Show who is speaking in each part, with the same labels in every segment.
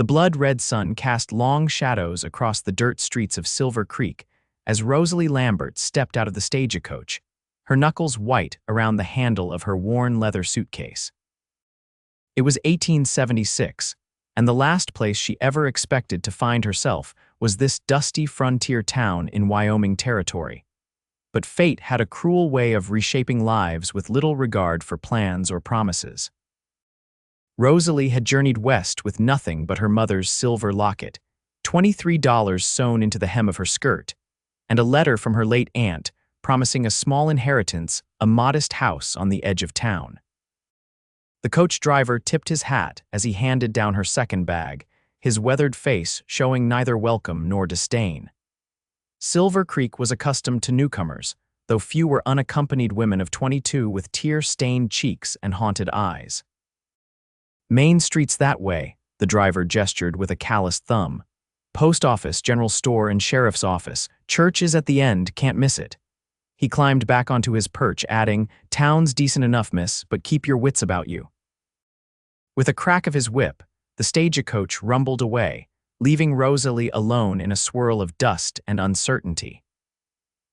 Speaker 1: The blood-red sun cast long shadows across the dirt streets of Silver Creek as Rosalie Lambert stepped out of the stagecoach, her knuckles white around the handle of her worn leather suitcase. It was 1876, and the last place she ever expected to find herself was this dusty frontier town in Wyoming Territory. But fate had a cruel way of reshaping lives with little regard for plans or promises. Rosalie had journeyed west with nothing but her mother's silver locket, $23 sewn into the hem of her skirt, and a letter from her late aunt promising a small inheritance, a modest house on the edge of town. The coach driver tipped his hat as he handed down her second bag, his weathered face showing neither welcome nor disdain. Silver Creek was accustomed to newcomers, though few were unaccompanied women of 22 with tear-stained cheeks and haunted eyes. "Main Street's that way," the driver gestured with a calloused thumb. "Post office, general store, and sheriff's office. Church is at the end, can't miss it." He climbed back onto his perch, adding, "Town's decent enough, miss, but keep your wits about you." With a crack of his whip, the stagecoach rumbled away, leaving Rosalie alone in a swirl of dust and uncertainty.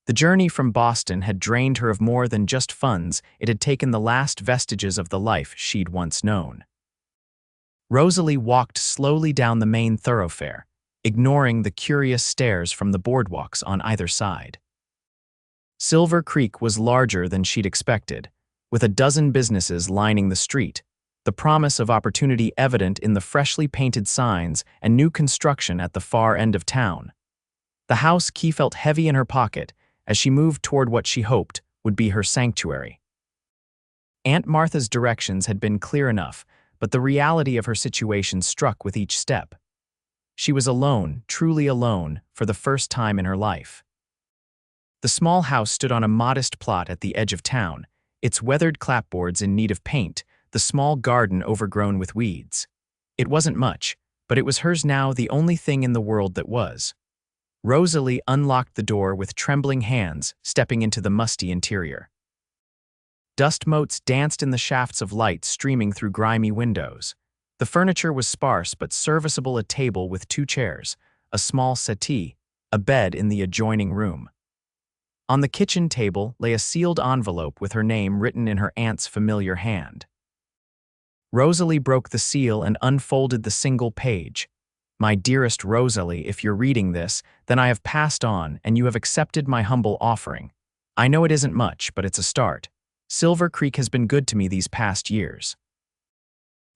Speaker 1: The journey from Boston had drained her of more than just funds. It had taken the last vestiges of the life she'd once known. Rosalie walked slowly down the main thoroughfare, ignoring the curious stares from the boardwalks on either side. Silver Creek was larger than she'd expected, with a dozen businesses lining the street, the promise of opportunity evident in the freshly painted signs and new construction at the far end of town. The house key felt heavy in her pocket as she moved toward what she hoped would be her sanctuary. Aunt Martha's directions had been clear enough, but the reality of her situation struck with each step. She was alone, truly alone, for the first time in her life. The small house stood on a modest plot at the edge of town, its weathered clapboards in need of paint, the small garden overgrown with weeds. It wasn't much, but it was hers now, the only thing in the world that was. Rosalie unlocked the door with trembling hands, stepping into the musty interior. Dust motes danced in the shafts of light streaming through grimy windows. The furniture was sparse but serviceable: a table with 2 chairs, a small settee, a bed in the adjoining room. On the kitchen table lay a sealed envelope with her name written in her aunt's familiar hand. Rosalie broke the seal and unfolded the single page. "My dearest Rosalie, if you're reading this, then I have passed on and you have accepted my humble offering. I know it isn't much, but it's a start. Silver Creek has been good to me these past years.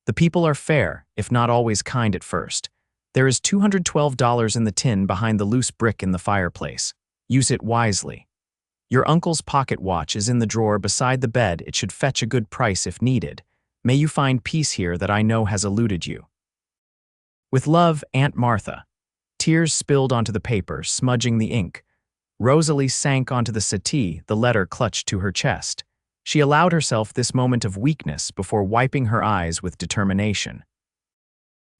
Speaker 1: The people are fair, if not always kind at first. There is $212 in the tin behind the loose brick in the fireplace. Use it wisely. Your uncle's pocket watch is in the drawer beside the bed. It should fetch a good price if needed. May you find peace here that I know has eluded you. With love, Aunt Martha." Tears spilled onto the paper, smudging the ink. Rosalie sank onto the settee, the letter clutched to her chest. She allowed herself this moment of weakness before wiping her eyes with determination.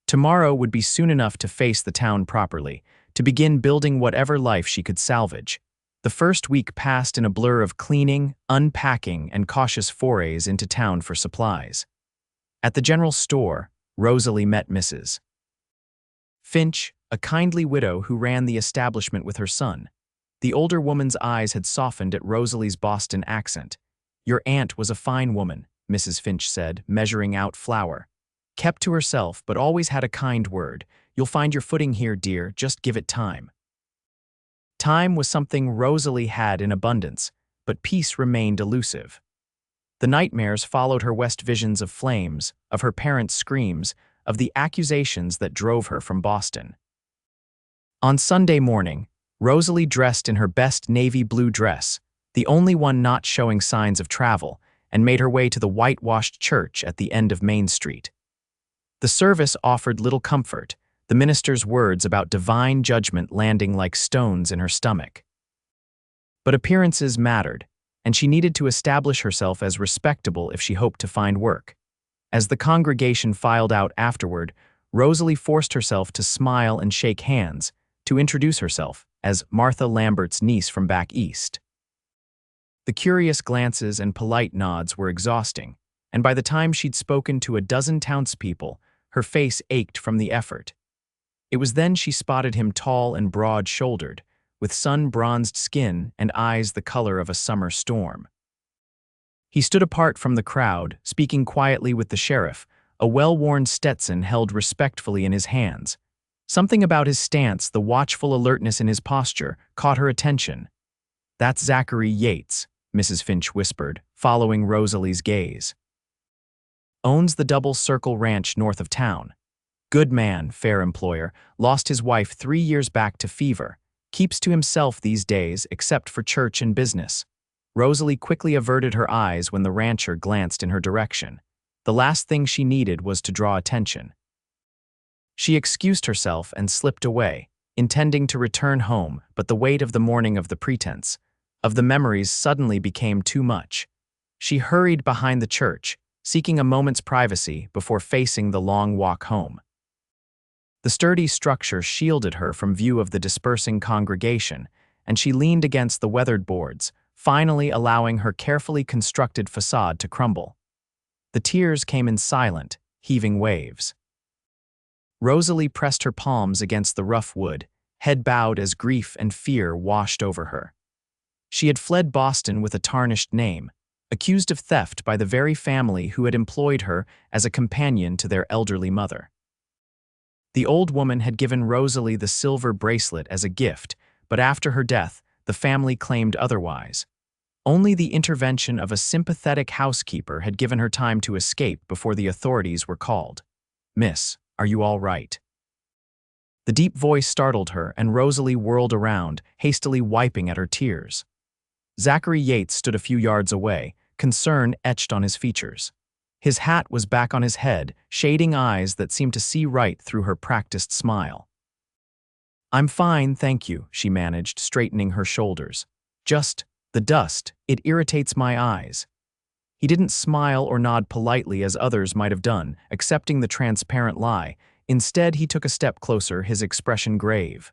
Speaker 1: Tomorrow would be soon enough to face the town properly, to begin building whatever life she could salvage. The first week passed in a blur of cleaning, unpacking, and cautious forays into town for supplies. At the general store, Rosalie met Mrs. Finch, a kindly widow who ran the establishment with her son. The older woman's eyes had softened at Rosalie's Boston accent. "Your aunt was a fine woman," Mrs. Finch said, measuring out flour. "Kept to herself, but always had a kind word. You'll find your footing here, dear, just give it time." Time was something Rosalie had in abundance, but peace remained elusive. The nightmares followed her west visions of flames, of her parents' screams, of the accusations that drove her from Boston. On Sunday morning, Rosalie dressed in her best navy blue dress, the only one not showing signs of travel, and made her way to the whitewashed church at the end of Main Street. The service offered little comfort, the minister's words about divine judgment landing like stones in her stomach. But appearances mattered, and she needed to establish herself as respectable if she hoped to find work. As the congregation filed out afterward, Rosalie forced herself to smile and shake hands, to introduce herself as Martha Lambert's niece from back east. The curious glances and polite nods were exhausting, and by the time she'd spoken to a dozen townspeople, her face ached from the effort. It was then she spotted him tall and broad-shouldered, with sun-bronzed skin and eyes the color of a summer storm. He stood apart from the crowd, speaking quietly with the sheriff, a well-worn Stetson held respectfully in his hands. Something about his stance, the watchful alertness in his posture, caught her attention. "That's Zachary Yates," Mrs. Finch whispered, following Rosalie's gaze. "Owns the Double Circle Ranch north of town. Good man, fair employer, lost his wife 3 years back to fever. Keeps to himself these days except for church and business." Rosalie quickly averted her eyes when the rancher glanced in her direction. The last thing she needed was to draw attention. She excused herself and slipped away, intending to return home, but the weight of the morning of the pretense, of the memories suddenly became too much. She hurried behind the church, seeking a moment's privacy before facing the long walk home. The sturdy structure shielded her from view of the dispersing congregation, and she leaned against the weathered boards, finally allowing her carefully constructed facade to crumble. The tears came in silent, heaving waves. Rosalie pressed her palms against the rough wood, head bowed as grief and fear washed over her. She had fled Boston with a tarnished name, accused of theft by the very family who had employed her as a companion to their elderly mother. The old woman had given Rosalie the silver bracelet as a gift, but after her death, the family claimed otherwise. Only the intervention of a sympathetic housekeeper had given her time to escape before the authorities were called. "Miss, are you all right?" The deep voice startled her, and Rosalie whirled around, hastily wiping at her tears. Zachary Yates stood a few yards away, concern etched on his features. His hat was back on his head, shading eyes that seemed to see right through her practiced smile. "I'm fine, thank you," she managed, straightening her shoulders. "Just the dust, it irritates my eyes." He didn't smile or nod politely as others might have done, accepting the transparent lie. Instead, he took a step closer, his expression grave.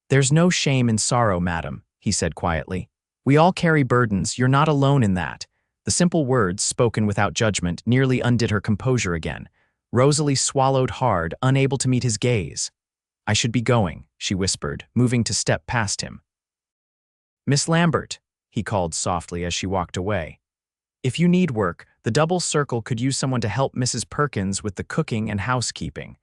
Speaker 1: "There's no shame in sorrow, madam," he said quietly. "We all carry burdens, you're not alone in that." The simple words, spoken without judgment, nearly undid her composure again. Rosalie swallowed hard, unable to meet his gaze. "I should be going," she whispered, moving to step past him. "Miss Lambert," he called softly as she walked away. "If you need work, the Double Circle could use someone to help Mrs. Perkins with the cooking and housekeeping.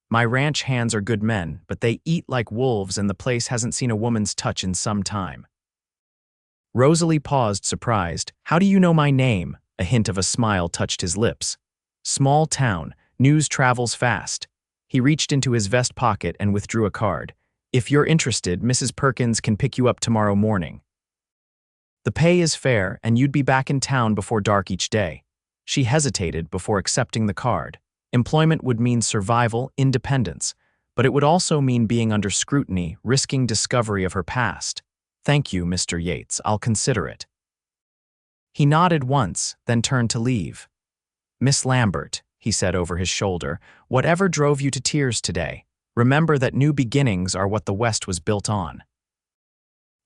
Speaker 1: My ranch hands are good men, but they eat like wolves and the place hasn't seen a woman's touch in some time." Rosalie paused, surprised. "How do you know my name?" A hint of a smile touched his lips. "Small town, news travels fast." He reached into his vest pocket and withdrew a card. "If you're interested, Mrs. Perkins can pick you up tomorrow morning. The pay is fair, and you'd be back in town before dark each day." She hesitated before accepting the card. Employment would mean survival, independence, but it would also mean being under scrutiny, risking discovery of her past. "Thank you, Mr. Yates, I'll consider it." He nodded once, then turned to leave. "Miss Lambert," he said over his shoulder, "whatever drove you to tears today, remember that new beginnings are what the West was built on."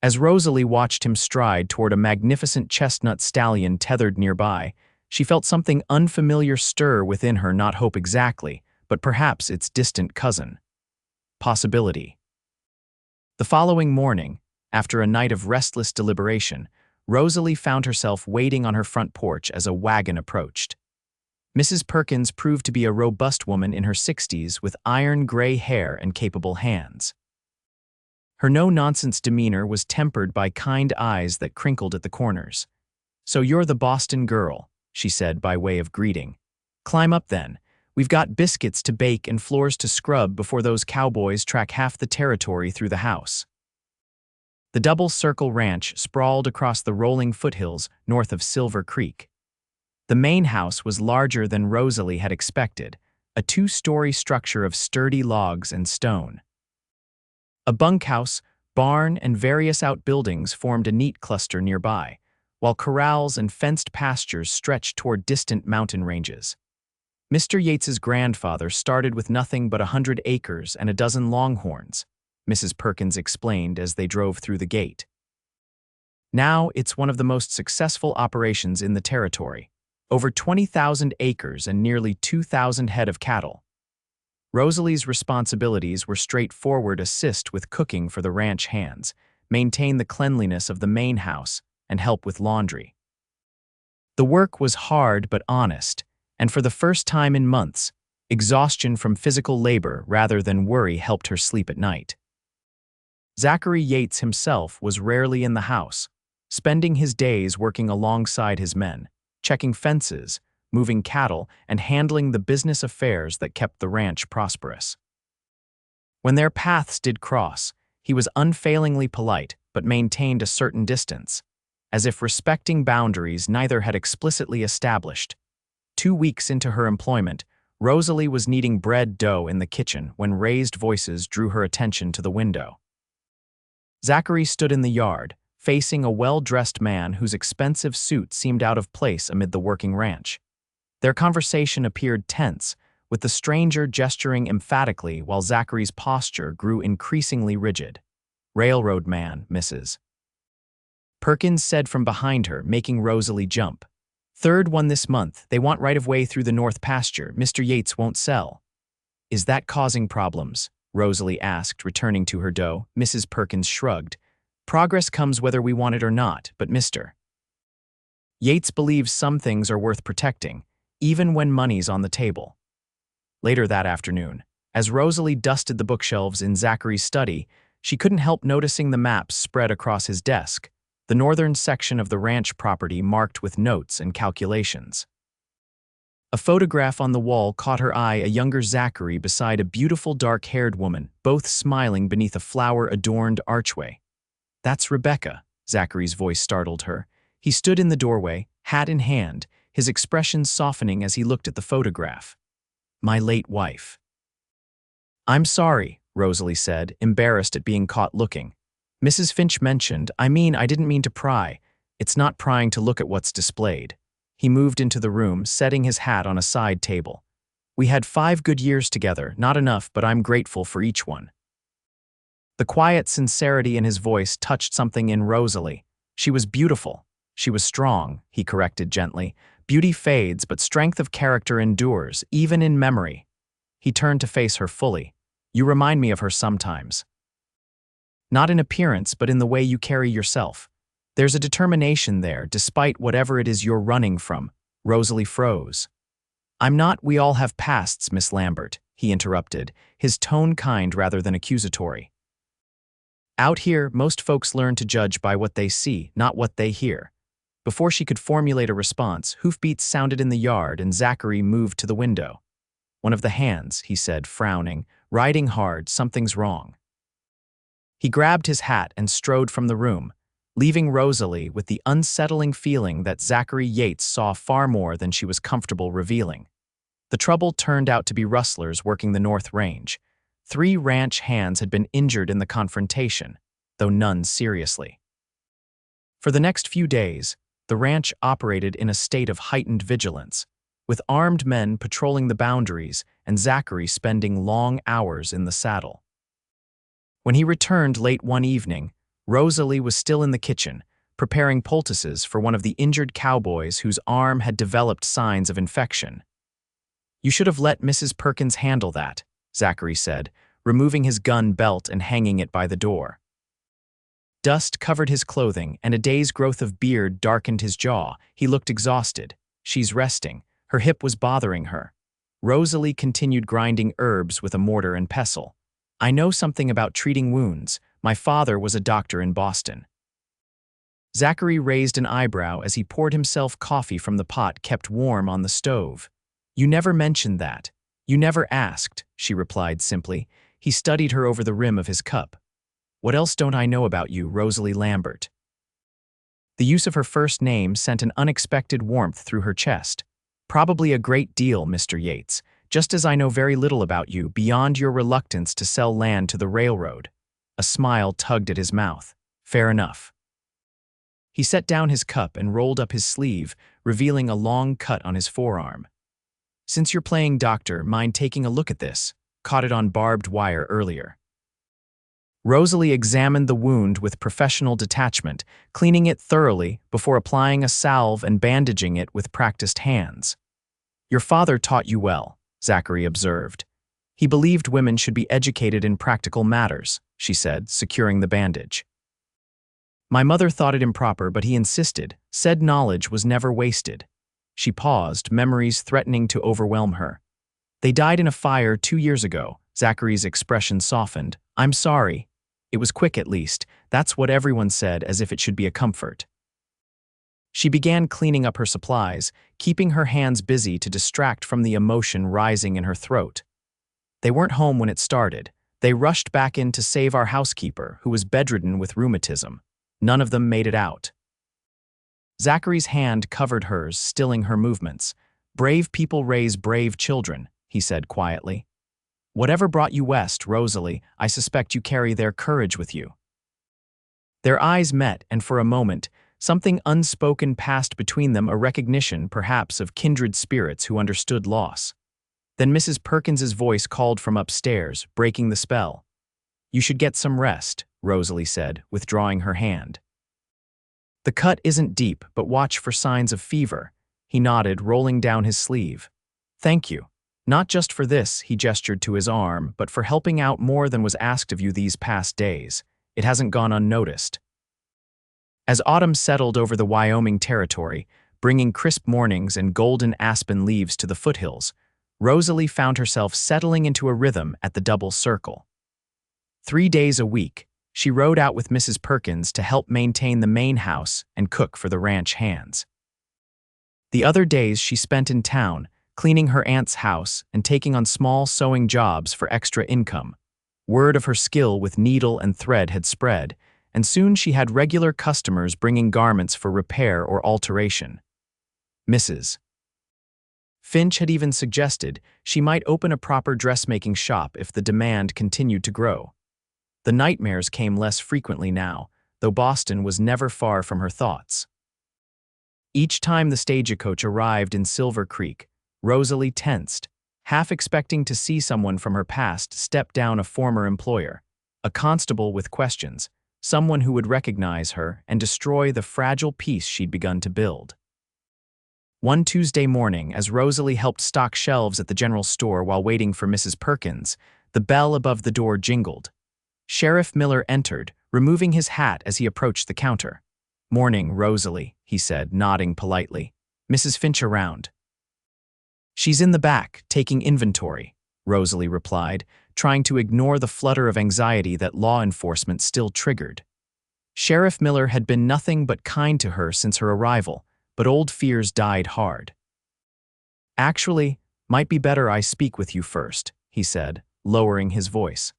Speaker 1: As Rosalie watched him stride toward a magnificent chestnut stallion tethered nearby, she felt something unfamiliar stir within her, not hope exactly, but perhaps its distant cousin. Possibility. The following morning, after a night of restless deliberation, Rosalie found herself waiting on her front porch as a wagon approached. Mrs. Perkins proved to be a robust woman in her 60s with iron-gray hair and capable hands. Her no-nonsense demeanor was tempered by kind eyes that crinkled at the corners. "So you're the Boston girl," she said by way of greeting. "Climb up then. We've got biscuits to bake and floors to scrub before those cowboys track half the territory through the house." The Double Circle Ranch sprawled across the rolling foothills north of Silver Creek. The main house was larger than Rosalie had expected, a 2-story structure of sturdy logs and stone. A bunkhouse, barn, and various outbuildings formed a neat cluster nearby, while corrals and fenced pastures stretched toward distant mountain ranges. Mr. Yates's grandfather started with nothing but 100 acres and a dozen longhorns, Mrs. Perkins explained as they drove through the gate. Now it's one of the most successful operations in the territory, over 20,000 acres and nearly 2,000 head of cattle. Rosalie's responsibilities were straightforward: assist with cooking for the ranch hands, maintain the cleanliness of the main house, and help with laundry. The work was hard but honest, and for the first time in months, exhaustion from physical labor rather than worry helped her sleep at night. Zachary Yates himself was rarely in the house, spending his days working alongside his men, checking fences, moving cattle, and handling the business affairs that kept the ranch prosperous. When their paths did cross, he was unfailingly polite but maintained a certain distance, as if respecting boundaries neither had explicitly established. 2 weeks into her employment, Rosalie was kneading bread dough in the kitchen when raised voices drew her attention to the window. Zachary stood in the yard, facing a well-dressed man whose expensive suit seemed out of place amid the working ranch. Their conversation appeared tense, with the stranger gesturing emphatically while Zachary's posture grew increasingly rigid. "Railroad man, Mrs." Perkins said from behind her, making Rosalie jump. "Third one this month. They want right-of-way through the north pasture. Mr. Yates won't sell." "Is that causing problems?" Rosalie asked, returning to her dough. Mrs. Perkins shrugged. "Progress comes whether we want it or not, but Mr. Yates believes some things are worth protecting, even when money's on the table." Later that afternoon, as Rosalie dusted the bookshelves in Zachary's study, she couldn't help noticing the maps spread across his desk, the northern section of the ranch property marked with notes and calculations. A photograph on the wall caught her eye: a younger Zachary beside a beautiful dark-haired woman, both smiling beneath a flower-adorned archway. "That's Rebecca," Zachary's voice startled her. He stood in the doorway, hat in hand, his expression softening as he looked at the photograph. "My late wife." "I'm sorry," Rosalie said, embarrassed at being caught looking. "Mrs. Finch mentioned, I didn't mean to pry. It's not prying to look at what's displayed." He moved into the room, setting his hat on a side table. "We had 5 good years together, not enough, but I'm grateful for each one." The quiet sincerity in his voice touched something in Rosalie. She was beautiful. She was strong, he corrected gently. Beauty fades, but strength of character endures, even in memory. He turned to face her fully. "You remind me of her sometimes. Not in appearance, but in the way you carry yourself. There's a determination there, despite whatever it is you're running from." Rosalie froze. "I'm not. We all have pasts, Miss Lambert," he interrupted, his tone kind rather than accusatory. "Out here, most folks learn to judge by what they see, not what they hear." Before she could formulate a response, hoofbeats sounded in the yard and Zachary moved to the window. "One of the hands," he said, frowning, "riding hard, something's wrong." He grabbed his hat and strode from the room, leaving Rosalie with the unsettling feeling that Zachary Yates saw far more than she was comfortable revealing. The trouble turned out to be rustlers working the North Range. 3 ranch hands had been injured in the confrontation, though none seriously. For the next few days, the ranch operated in a state of heightened vigilance, with armed men patrolling the boundaries and Zachary spending long hours in the saddle. When he returned late one evening, Rosalie was still in the kitchen, preparing poultices for one of the injured cowboys whose arm had developed signs of infection. "You should have let Mrs. Perkins handle that," Zachary said, removing his gun belt and hanging it by the door. Dust covered his clothing, and a day's growth of beard darkened his jaw. He looked exhausted. "She's resting. Her hip was bothering her." Rosalie continued grinding herbs with a mortar and pestle. "I know something about treating wounds. My father was a doctor in Boston." Zachary raised an eyebrow as he poured himself coffee from the pot kept warm on the stove. "You never mentioned that. You never asked," she replied simply. He studied her over the rim of his cup. "What else don't I know about you, Rosalie Lambert?" The use of her first name sent an unexpected warmth through her chest. "Probably a great deal, Mr. Yates, just as I know very little about you beyond your reluctance to sell land to the railroad." A smile tugged at his mouth. "Fair enough." He set down his cup and rolled up his sleeve, revealing a long cut on his forearm. "Since you're playing doctor, mind taking a look at this? Caught it on barbed wire earlier." Rosalie examined the wound with professional detachment, cleaning it thoroughly before applying a salve and bandaging it with practiced hands. "Your father taught you well," Zachary observed. He believed women should be educated in practical matters, she said, securing the bandage. My mother thought it improper, but he insisted. Said knowledge was never wasted. She paused, memories threatening to overwhelm her. They died in a fire 2 years ago. Zachary's expression softened. I'm sorry. It was quick at least. That's what everyone said, as if it should be a comfort. She began cleaning up her supplies, keeping her hands busy to distract from the emotion rising in her throat. They weren't home when it started. They rushed back in to save our housekeeper, who was bedridden with rheumatism. None of them made it out. Zachary's hand covered hers, stilling her movements. Brave people raise brave children, he said quietly. Whatever brought you west, Rosalie, I suspect you carry their courage with you. Their eyes met, and for a moment, something unspoken passed between them, a recognition, perhaps, of kindred spirits who understood loss. Then Mrs. Perkins's voice called from upstairs, breaking the spell. You should get some rest, Rosalie said, withdrawing her hand. The cut isn't deep, but watch for signs of fever. He nodded, rolling down his sleeve. Thank you. Not just for this, he gestured to his arm, but for helping out more than was asked of you these past days. It hasn't gone unnoticed. As autumn settled over the Wyoming territory, bringing crisp mornings and golden aspen leaves to the foothills, Rosalie found herself settling into a rhythm at the double circle. 3 days a week, she rode out with Mrs. Perkins to help maintain the main house and cook for the ranch hands. The other days she spent in town, cleaning her aunt's house and taking on small sewing jobs for extra income. Word of her skill with needle and thread had spread, and soon she had regular customers bringing garments for repair or alteration. Mrs. Finch had even suggested she might open a proper dressmaking shop if the demand continued to grow. The nightmares came less frequently now, though Boston was never far from her thoughts. Each time the stagecoach arrived in Silver Creek, Rosalie tensed, half expecting to see someone from her past step down, a former employer, a constable with questions, someone who would recognize her and destroy the fragile peace she'd begun to build. One Tuesday morning, as Rosalie helped stock shelves at the general store while waiting for Mrs. Perkins, the bell above the door jingled. Sheriff Miller entered, removing his hat as he approached the counter. Morning, Rosalie, he said, nodding politely. Mrs. Finch around? She's in the back, taking inventory, Rosalie replied, trying to ignore the flutter of anxiety that law enforcement still triggered. Sheriff Miller had been nothing but kind to her since her arrival, but old fears died hard. Actually, might be better I speak with you first, he said, lowering his voice.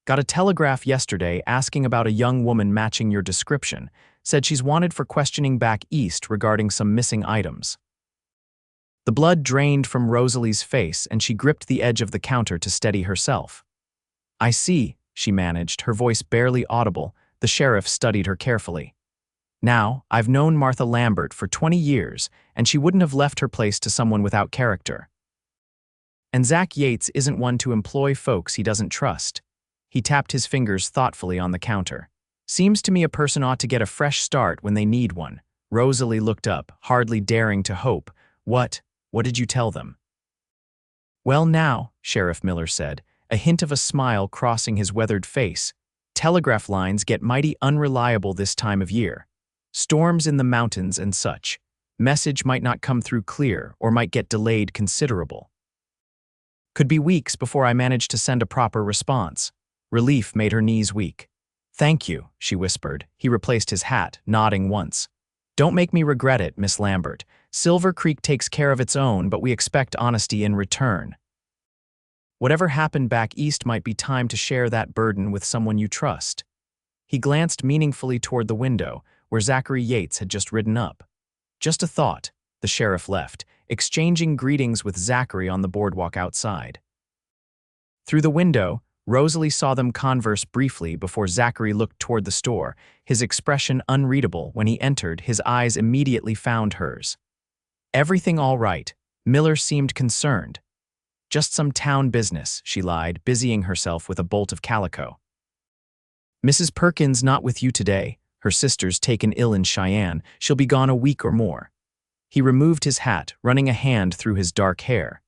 Speaker 1: Got a telegraph yesterday asking about a young woman matching your description, said she's wanted for questioning back east regarding some missing items. The blood drained from Rosalie's face and she gripped the edge of the counter to steady herself. I see, she managed, her voice barely audible. The sheriff studied her carefully. Now, I've known Martha Lambert for 20 years, and she wouldn't have left her place to someone without character. And Zach Yates isn't one to employ folks he doesn't trust. He tapped his fingers thoughtfully on the counter. Seems to me a person ought to get a fresh start when they need one. Rosalie looked up, hardly daring to hope. What did you tell them? Well now, Sheriff Miller said, a hint of a smile crossing his weathered face. Telegraph lines get mighty unreliable this time of year. Storms in the mountains and such. Message might not come through clear or might get delayed considerable. Could be weeks before I manage to send a proper response. Relief made her knees weak. Thank you, she whispered. He replaced his hat, nodding once. Don't make me regret it, Miss Lambert. Silver Creek takes care of its own, but we expect honesty in return. Whatever happened back east might be time to share that burden with someone you trust. He glanced meaningfully toward the window, where Zachary Yates had just ridden up. Just a thought, the sheriff left, exchanging greetings with Zachary on the boardwalk outside. Through the window, Rosalie saw them converse briefly before Zachary looked toward the store, his expression unreadable. When he entered, his eyes immediately found hers. Everything all right? Miller seemed concerned. Just some town business, she lied, busying herself with a bolt of calico. Mrs. Perkins not with you today. Her sister's taken ill in Cheyenne. She'll be gone a week or more. He removed his hat, running a hand through his dark hair.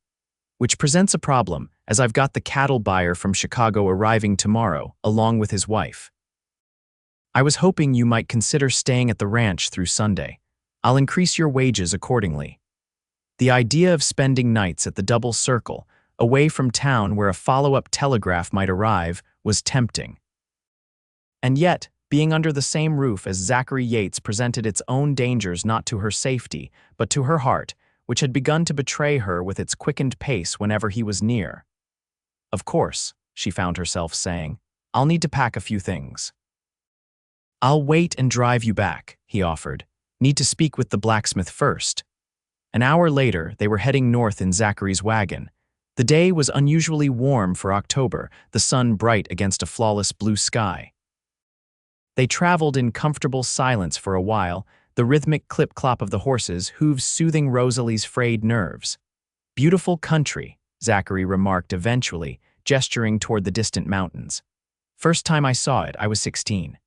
Speaker 1: Which presents a problem. as I've got the cattle buyer from Chicago arriving tomorrow, along with his wife. I was hoping you might consider staying at the ranch through Sunday. I'll increase your wages accordingly." The idea of spending nights at the Double Circle, away from town where a follow-up telegraph might arrive, was tempting. And yet, being under the same roof as Zachary Yates presented its own dangers not to her safety, but to her heart, which had begun to betray her with its quickened pace whenever he was near. "Of course," she found herself saying, "I'll need to pack a few things." "I'll wait and drive you back," he offered. "Need to speak with the blacksmith first." An hour later, they were heading north in Zachary's wagon. The day was unusually warm for October, the sun bright against a flawless blue sky. They traveled in comfortable silence for a while, the rhythmic clip-clop of the horses' hooves soothing Rosalie's frayed nerves. "Beautiful country," Zachary remarked eventually, gesturing toward the distant mountains. "First time I saw it, I was 16.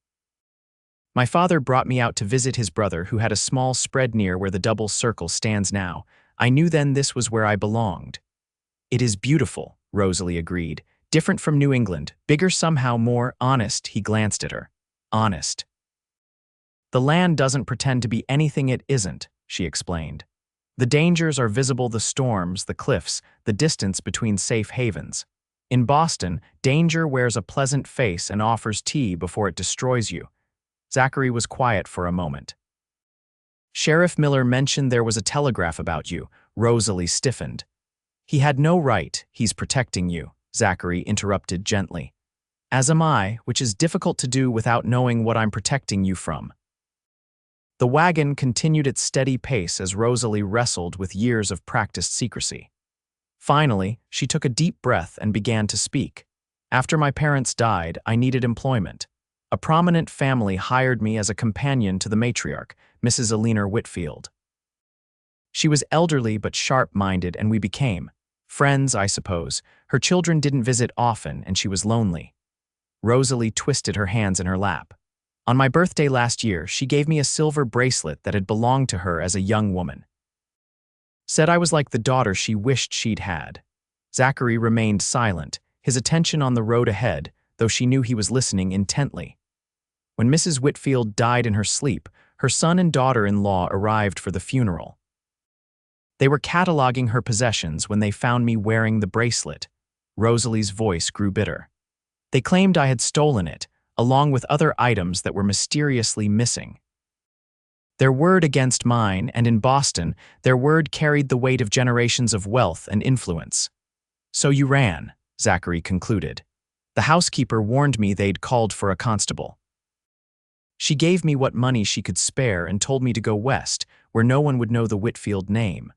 Speaker 1: My father brought me out to visit his brother who had a small spread near where the Double Circle stands now. I knew then this was where I belonged." "It is beautiful," Rosalie agreed. "Different from New England, bigger somehow, more honest." He glanced at her. "Honest. The land doesn't pretend to be anything it isn't," she explained. "The dangers are visible, the storms, the cliffs, the distance between safe havens. In Boston, danger wears a pleasant face and offers tea before it destroys you." Zachary was quiet for a moment. "Sheriff Miller mentioned there was a telegraph about you." Rosalie stiffened. "He had no right, he's protecting you," Zachary interrupted gently. "As am I, which is difficult to do without knowing what I'm protecting you from." The wagon continued its steady pace as Rosalie wrestled with years of practiced secrecy. Finally, she took a deep breath and began to speak. "After my parents died, I needed employment. A prominent family hired me as a companion to the matriarch, Mrs. Eleanor Whitfield. She was elderly but sharp-minded, and we became friends, I suppose. Her children didn't visit often, and she was lonely." Rosalie twisted her hands in her lap. "On my birthday last year, she gave me a silver bracelet that had belonged to her as a young woman. Said I was like the daughter she wished she'd had." Zachary remained silent, his attention on the road ahead, though she knew he was listening intently. "When Mrs. Whitfield died in her sleep, her son and daughter-in-law arrived for the funeral. They were cataloging her possessions when they found me wearing the bracelet." Rosalie's voice grew bitter. "They claimed I had stolen it, along with other items that were mysteriously missing. Their word against mine, and in Boston, their word carried the weight of generations of wealth and influence." "So you ran," Zachary concluded. "The housekeeper warned me they'd called for a constable. She gave me what money she could spare and told me to go west, where no one would know the Whitfield name."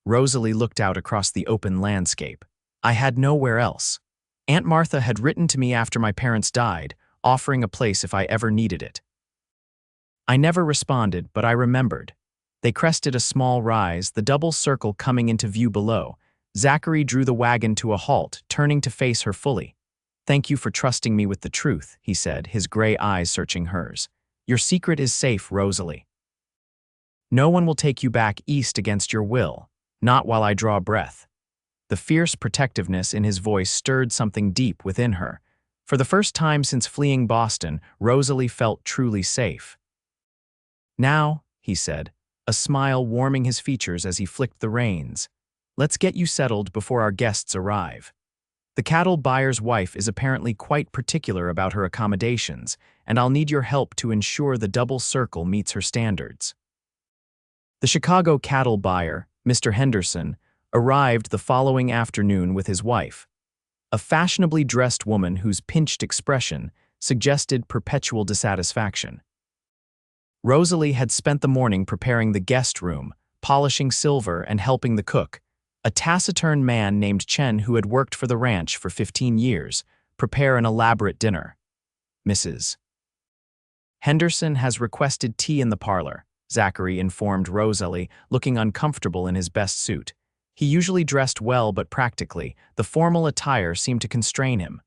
Speaker 1: Rosalie looked out across the open landscape. "I had nowhere else. Aunt Martha had written to me after my parents died, offering a place if I ever needed it. I never responded, but I remembered." They crested a small rise, the Double Circle coming into view below. Zachary drew the wagon to a halt, turning to face her fully. "Thank you for trusting me with the truth," he said, his gray eyes searching hers. "Your secret is safe, Rosalie. No one will take you back east against your will, not while I draw breath." The fierce protectiveness in his voice stirred something deep within her. For the first time since fleeing Boston, Rosalie felt truly safe. "Now," he said, a smile warming his features as he flicked the reins, "let's get you settled before our guests arrive. The cattle buyer's wife is apparently quite particular about her accommodations, and I'll need your help to ensure the Double Circle meets her standards." The Chicago cattle buyer, Mr. Henderson, arrived the following afternoon with his wife, a fashionably dressed woman whose pinched expression suggested perpetual dissatisfaction. Rosalie had spent the morning preparing the guest room, polishing silver and helping the cook, a taciturn man named Chen who had worked for the ranch for 15 years, prepare an elaborate dinner. "Mrs. Henderson has requested tea in the parlor," Zachary informed Rosalie, looking uncomfortable in his best suit. He usually dressed well but practically. The formal attire seemed to constrain him.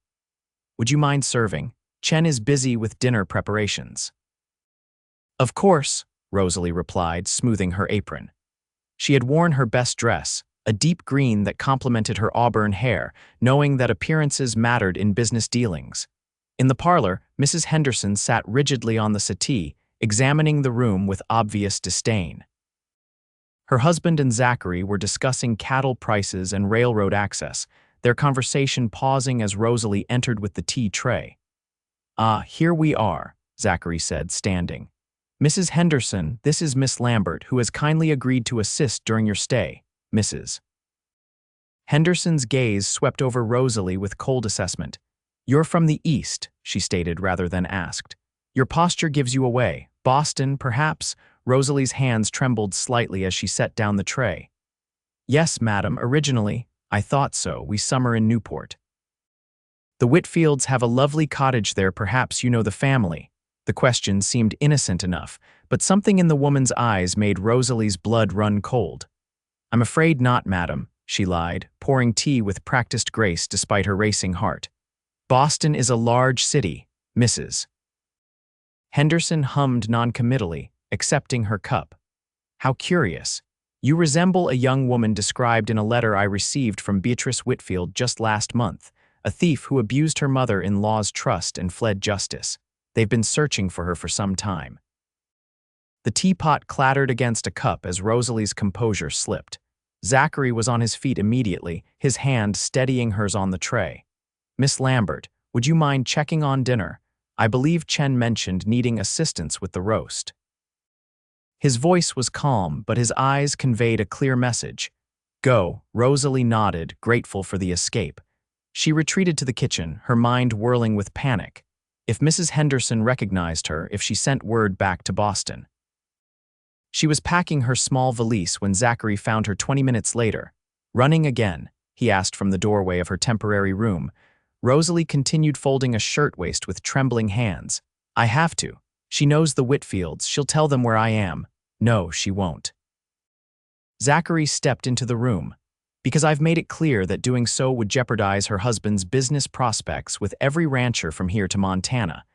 Speaker 1: "Would you mind serving? Chen is busy with dinner preparations." "Of course," Rosalie replied, smoothing her apron. She had worn her best dress, a deep green that complemented her auburn hair, knowing that appearances mattered in business dealings. In the parlor, Mrs. Henderson sat rigidly on the settee, examining the room with obvious disdain. Her husband and Zachary were discussing cattle prices and railroad access, their conversation pausing as Rosalie entered with the tea tray. "Ah, here we are," Zachary said, standing. "Mrs. Henderson, this is Miss Lambert, who has kindly agreed to assist during your stay, Mrs." Henderson's gaze swept over Rosalie with cold assessment. "You're from the East," she stated rather than asked. "Your posture gives you away. Boston, perhaps?" Rosalie's hands trembled slightly as she set down the tray. "Yes, madam, originally. I thought so. We summer in Newport." "The Whitfields have a lovely cottage there. Perhaps you know the family." The question seemed innocent enough, but something in the woman's eyes made Rosalie's blood run cold. "I'm afraid not, madam," she lied, pouring tea with practiced grace despite her racing heart. "Boston is a large city, Mrs." Henderson hummed noncommittally, accepting her cup. "How curious. You resemble a young woman described in a letter I received from Beatrice Whitfield just last month, a thief who abused her mother-in-law's trust and fled justice. They've been searching for her for some time." The teapot clattered against a cup as Rosalie's composure slipped. Zachary was on his feet immediately, his hand steadying hers on the tray. "Miss Lambert, would you mind checking on dinner? I believe Chen mentioned needing assistance with the roast." His voice was calm, but his eyes conveyed a clear message. "Go." Rosalie nodded, grateful for the escape. She retreated to the kitchen, her mind whirling with panic. If Mrs. Henderson recognized her, if she sent word back to Boston. She was packing her small valise when Zachary found her 20 minutes later. "Running again?" he asked from the doorway of her temporary room. Rosalie continued folding a shirtwaist with trembling hands. "I have to. She knows the Whitfields. She'll tell them where I am." "No, she won't." Zachary stepped into the room. "Because I've made it clear that doing so would jeopardize her husband's business prospects with every rancher from here to Montana."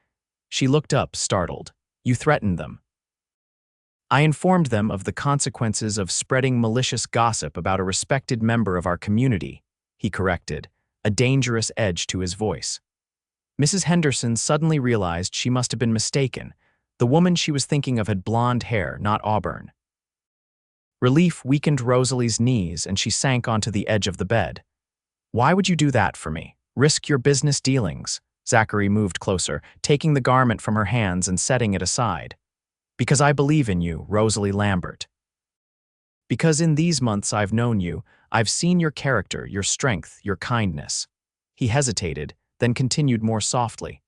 Speaker 1: She looked up, startled. "You threatened them." "I informed them of the consequences of spreading malicious gossip about a respected member of our community," he corrected, a dangerous edge to his voice. Mrs. Henderson suddenly realized she must have been mistaken. The woman she was thinking of had blonde hair, not auburn. Relief weakened Rosalie's knees and she sank onto the edge of the bed. "Why would you do that for me? Risk your business dealings?" Zachary moved closer, taking the garment from her hands and setting it aside. "Because I believe in you, Rosalie Lambert. Because in these months I've known you, I've seen your character, your strength, your kindness." He hesitated, then continued more softly.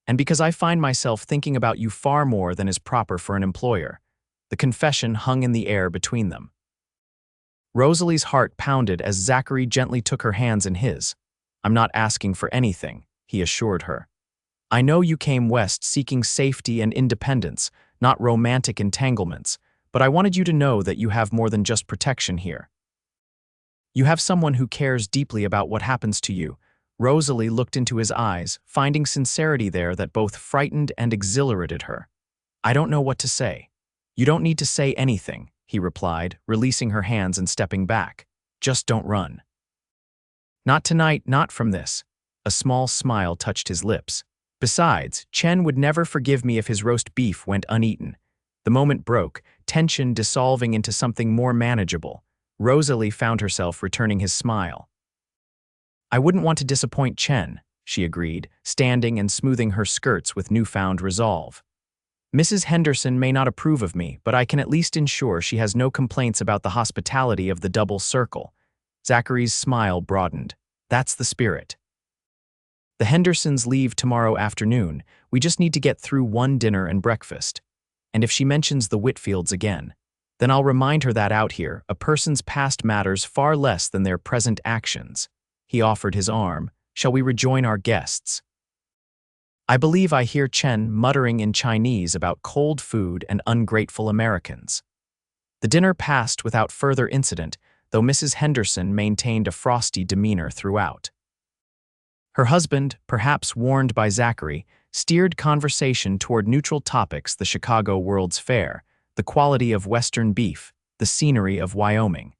Speaker 1: "And because I find myself thinking about you far more than is proper for an employer." The confession hung in the air between them. Rosalie's heart pounded as Zachary gently took her hands in his. "I'm not asking for anything," he assured her. "I know you came west seeking safety and independence, not romantic entanglements, but I wanted you to know that you have more than just protection here. You have someone who cares deeply about what happens to you." Rosalie looked into his eyes, finding sincerity there that both frightened and exhilarated her. "I don't know what to say." "You don't need to say anything," he replied, releasing her hands and stepping back. "Just don't run." "Not tonight, not from this." A small smile touched his lips. "Besides, Chen would never forgive me if his roast beef went uneaten." The moment broke, tension dissolving into something more manageable. Rosalie found herself returning his smile. "I wouldn't want to disappoint Chen," she agreed, standing and smoothing her skirts with newfound resolve. "Mrs. Henderson may not approve of me, but I can at least ensure she has no complaints about the hospitality of the double circle." Zachary's smile broadened. "That's the spirit. The Hendersons leave tomorrow afternoon. We just need to get through one dinner and breakfast. And if she mentions the Whitfields again, then I'll remind her that out here, a person's past matters far less than their present actions." He offered his arm. "Shall we rejoin our guests? I believe I hear Chen muttering in Chinese about cold food and ungrateful Americans." The dinner passed without further incident, though Mrs. Henderson maintained a frosty demeanor throughout. Her husband, perhaps warned by Zachary, steered conversation toward neutral topics: the Chicago World's Fair, the quality of Western beef, the scenery of Wyoming.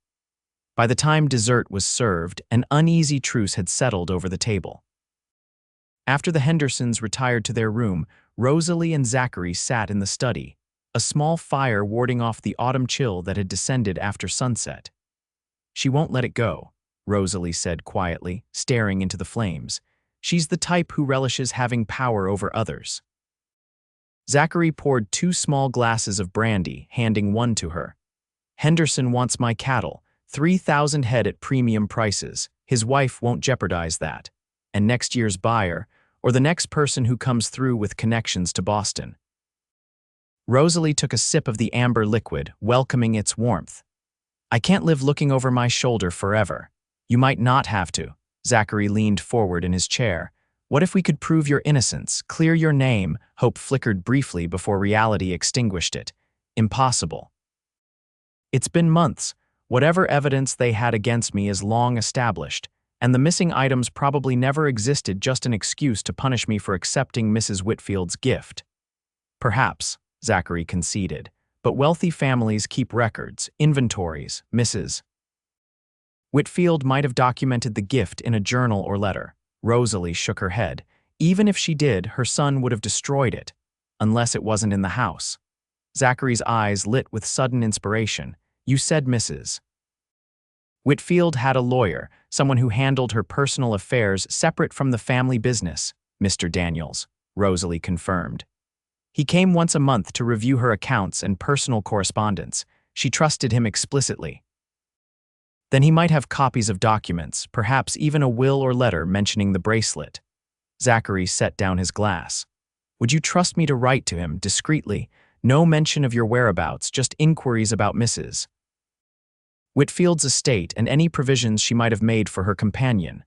Speaker 1: By the time dessert was served, an uneasy truce had settled over the table. After the Hendersons retired to their room, Rosalie and Zachary sat in the study, a small fire warding off the autumn chill that had descended after sunset. "She won't let it go," Rosalie said quietly, staring into the flames. "She's the type who relishes having power over others." Zachary poured 2 small glasses of brandy, handing one to her. "Henderson wants my cattle, 3,000 head at premium prices. His wife won't jeopardize that. And next year's buyer, or the next person who comes through with connections to Boston." Rosalie took a sip of the amber liquid, welcoming its warmth. "I can't live looking over my shoulder forever." "You might not have to." Zachary leaned forward in his chair. "What if we could prove your innocence, clear your name?" Hope flickered briefly before reality extinguished it. "Impossible." "It's been months. Whatever evidence they had against me is long established, and the missing items probably never existed, just an excuse to punish me for accepting Mrs. Whitfield's gift." "Perhaps," Zachary conceded, "but wealthy families keep records, inventories. Mrs. Whitfield might have documented the gift in a journal or letter." Rosalie shook her head. "Even if she did, her son would have destroyed it, unless it wasn't in the house." Zachary's eyes lit with sudden inspiration. "You said Mrs. Whitfield had a lawyer, someone who handled her personal affairs separate from the family business." "Mr. Daniels," Rosalie confirmed. "He came once a month to review her accounts and personal correspondence. She trusted him explicitly." "Then he might have copies of documents, perhaps even a will or letter mentioning the bracelet." Zachary set down his glass. "Would you trust me to write to him, discreetly? No mention of your whereabouts, just inquiries about Mrs. Whitfield's estate and any provisions she might have made for her companion."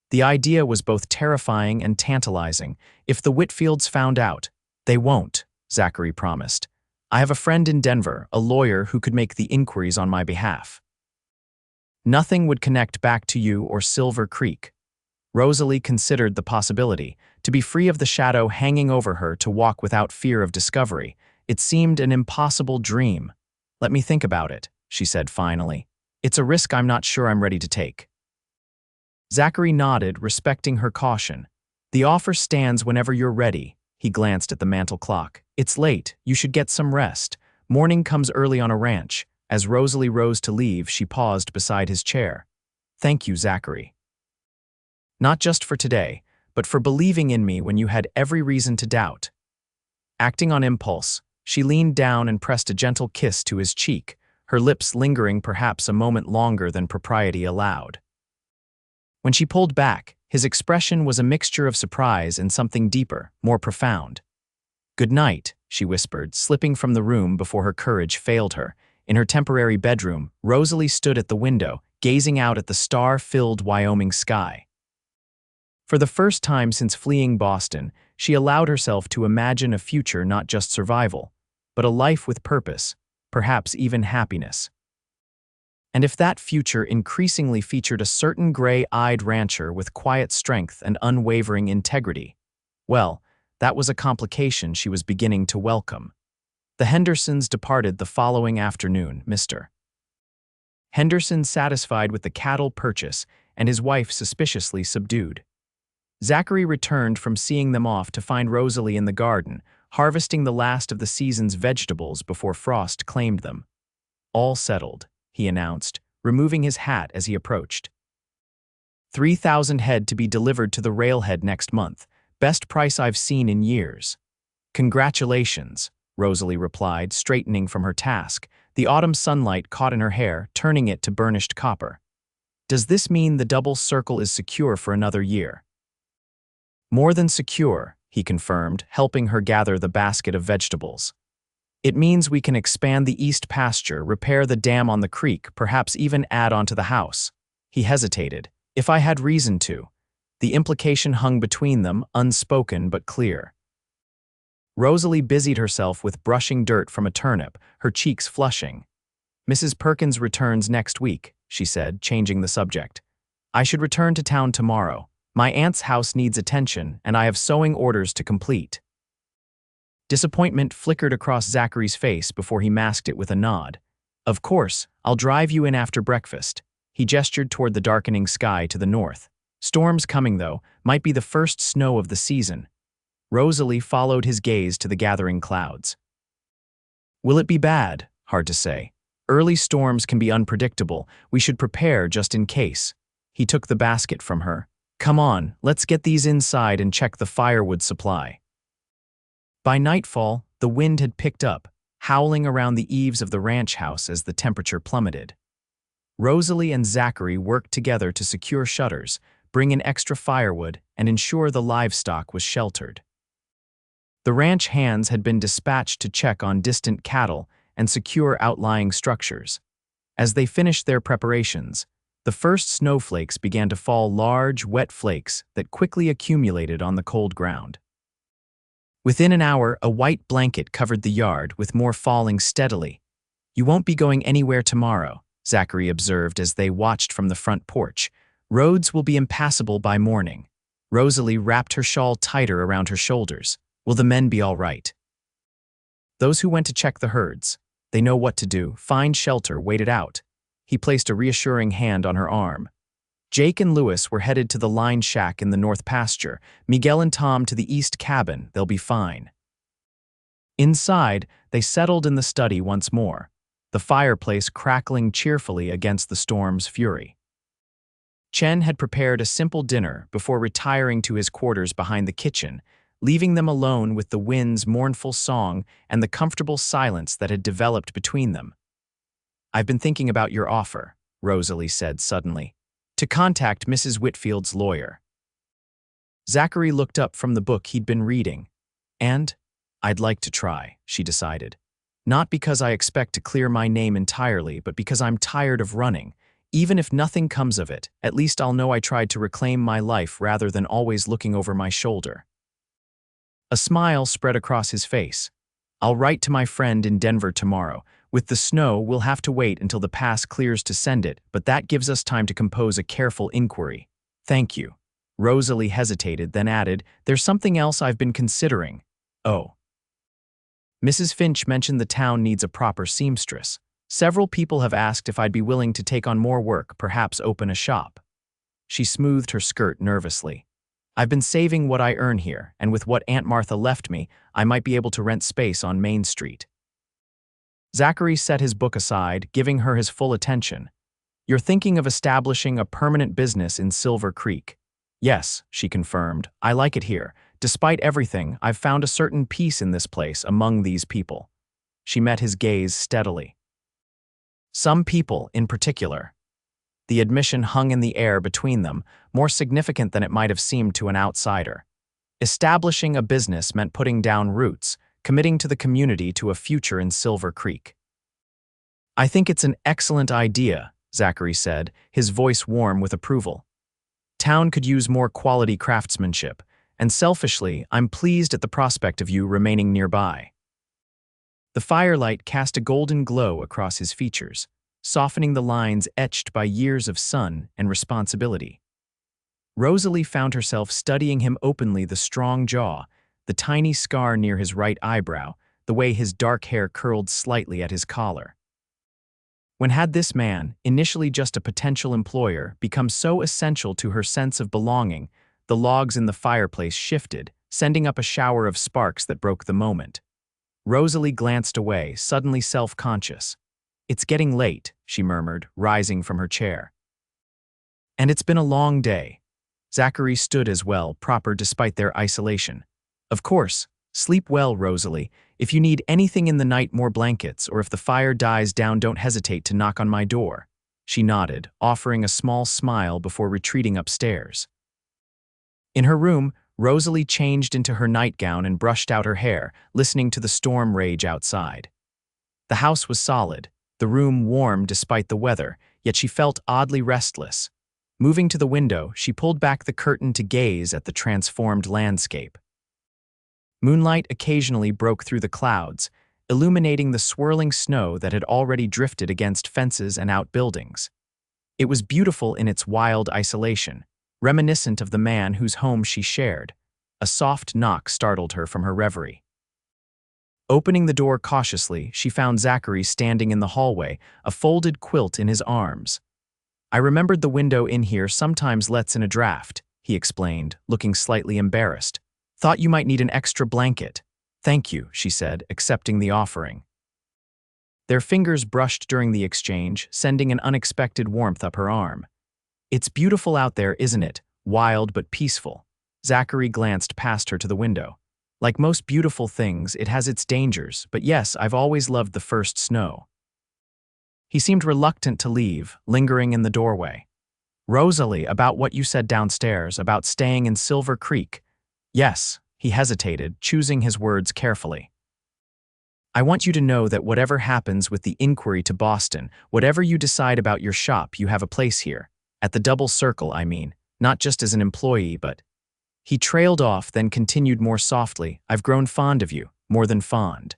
Speaker 1: The idea was both terrifying and tantalizing. "If the Whitfields found out—" "They won't," Zachary promised. "I have a friend in Denver, a lawyer who could make the inquiries on my behalf. Nothing would connect back to you or Silver Creek." Rosalie considered the possibility, to be free of the shadow hanging over her, to walk without fear of discovery. It seemed an impossible dream. "Let me think about it," she said finally. "It's a risk I'm not sure I'm ready to take." Zachary nodded, respecting her caution. "The offer stands whenever you're ready." He glanced at the mantel clock. "It's late. You should get some rest. Morning comes early on a ranch." As Rosalie rose to leave, she paused beside his chair. "Thank you, Zachary. Not just for today, but for believing in me when you had every reason to doubt." Acting on impulse, she leaned down and pressed a gentle kiss to his cheek, her lips lingering perhaps a moment longer than propriety allowed. When she pulled back, his expression was a mixture of surprise and something deeper, more profound. "Good night," she whispered, slipping from the room before her courage failed her. In her temporary bedroom, Rosalie stood at the window, gazing out at the star-filled Wyoming sky. For the first time since fleeing Boston, she allowed herself to imagine a future not just survival, but a life with purpose, perhaps even happiness. And if that future increasingly featured a certain gray-eyed rancher with quiet strength and unwavering integrity, well, that was a complication she was beginning to welcome. The Hendersons departed the following afternoon. Mr. Henderson satisfied with the cattle purchase, and his wife suspiciously subdued. Zachary returned from seeing them off to find Rosalie in the garden, harvesting the last of the season's vegetables before frost claimed them. "All settled," he announced, removing his hat as he approached. 3,000 head to be delivered to the railhead next month. Best price I've seen in years." "Congratulations," Rosalie replied, straightening from her task. The autumn sunlight caught in her hair, turning it to burnished copper. "Does this mean the double circle is secure for another year?" "More than secure," he confirmed, helping her gather the basket of vegetables. "It means we can expand the east pasture, repair the dam on the creek, perhaps even add on to the house." He hesitated. "If I had reason to." The implication hung between them, unspoken but clear. Rosalie busied herself with brushing dirt from a turnip, her cheeks flushing. "Mrs. Perkins returns next week," she said, changing the subject. "I should return to town tomorrow. My aunt's house needs attention, and I have sewing orders to complete." Disappointment flickered across Zachary's face before he masked it with a nod. "Of course, I'll drive you in after breakfast." He gestured toward the darkening sky to the north. Storms coming, though, might be the first snow of the season. Rosalie followed his gaze to the gathering clouds. Will it be bad? Hard to say. Early storms can be unpredictable. We should prepare just in case. He took the basket from her. Come on, let's get these inside and check the firewood supply. By nightfall, the wind had picked up, howling around the eaves of the ranch house as the temperature plummeted. Rosalie and Zachary worked together to secure shutters, bring in extra firewood, and ensure the livestock was sheltered. The ranch hands had been dispatched to check on distant cattle and secure outlying structures. As they finished their preparations, the first snowflakes began to fall, large, wet flakes that quickly accumulated on the cold ground. Within an hour, a white blanket covered the yard, with more falling steadily. You won't be going anywhere tomorrow, Zachary observed as they watched from the front porch. Roads will be impassable by morning. Rosalie wrapped her shawl tighter around her shoulders. Will the men be all right? Those who went to check the herds. They know what to do. Find shelter, wait it out. He placed a reassuring hand on her arm. Jake and Lewis were headed to the line shack in the north pasture. Miguel and Tom to the east cabin. They'll be fine. Inside, they settled in the study once more, the fireplace crackling cheerfully against the storm's fury. Chen had prepared a simple dinner before retiring to his quarters behind the kitchen, leaving them alone with the wind's mournful song and the comfortable silence that had developed between them. I've been thinking about your offer, Rosalie said suddenly, to contact Mrs. Whitfield's lawyer. Zachary looked up from the book he'd been reading. And I'd like to try, she decided. Not because I expect to clear my name entirely, but because I'm tired of running. Even if nothing comes of it, at least I'll know I tried to reclaim my life rather than always looking over my shoulder. A smile spread across his face. I'll write to my friend in Denver tomorrow. With the snow, we'll have to wait until the pass clears to send it, but that gives us time to compose a careful inquiry. Thank you. Rosalie hesitated, then added, there's something else I've been considering. Oh. Mrs. Finch mentioned the town needs a proper seamstress. Several people have asked if I'd be willing to take on more work, perhaps open a shop. She smoothed her skirt nervously. I've been saving what I earn here, and with what Aunt Martha left me, I might be able to rent space on Main Street. Zachary set his book aside, giving her his full attention. You're thinking of establishing a permanent business in Silver Creek. Yes, she confirmed. I like it here. Despite everything, I've found a certain peace in this place among these people. She met his gaze steadily. Some people in particular. The admission hung in the air between them, more significant than it might have seemed to an outsider. Establishing a business meant putting down roots, committing to the community, to a future in Silver Creek. I think it's an excellent idea, Zachary said, his voice warm with approval. Town could use more quality craftsmanship, and selfishly, I'm pleased at the prospect of you remaining nearby. The firelight cast a golden glow across his features, softening the lines etched by years of sun and responsibility. Rosalie found herself studying him openly, the strong jaw, the tiny scar near his right eyebrow, the way his dark hair curled slightly at his collar. When had this man, initially just a potential employer, become so essential to her sense of belonging? The logs in the fireplace shifted, sending up a shower of sparks that broke the moment. Rosalie glanced away, suddenly self-conscious. It's getting late, she murmured, rising from her chair. And it's been a long day. Zachary stood as well, proper despite their isolation. Of course. Sleep well, Rosalie. If you need anything in the night, more blankets, or if the fire dies down, don't hesitate to knock on my door. She nodded, offering a small smile before retreating upstairs. In her room, Rosalie changed into her nightgown and brushed out her hair, listening to the storm rage outside. The house was solid, the room warm despite the weather, yet she felt oddly restless. Moving to the window, she pulled back the curtain to gaze at the transformed landscape. Moonlight occasionally broke through the clouds, illuminating the swirling snow that had already drifted against fences and outbuildings. It was beautiful in its wild isolation, reminiscent of the man whose home she shared. A soft knock startled her from her reverie. Opening the door cautiously, she found Zachary standing in the hallway, a folded quilt in his arms. I remembered the window in here sometimes lets in a draft, he explained, looking slightly embarrassed. Thought you might need an extra blanket. Thank you, she said, accepting the offering. Their fingers brushed during the exchange, sending an unexpected warmth up her arm. It's beautiful out there, isn't it? Wild but peaceful. Zachary glanced past her to the window. Like most beautiful things, it has its dangers, but yes, I've always loved the first snow. He seemed reluctant to leave, lingering in the doorway. Rosalie, about what you said downstairs, about staying in Silver Creek. Yes, he hesitated, choosing his words carefully. I want you to know that whatever happens with the inquiry to Boston, whatever you decide about your shop, you have a place here. At the Double Circle, I mean, not just as an employee, but... He trailed off, then continued more softly, I've grown fond of you, more than fond.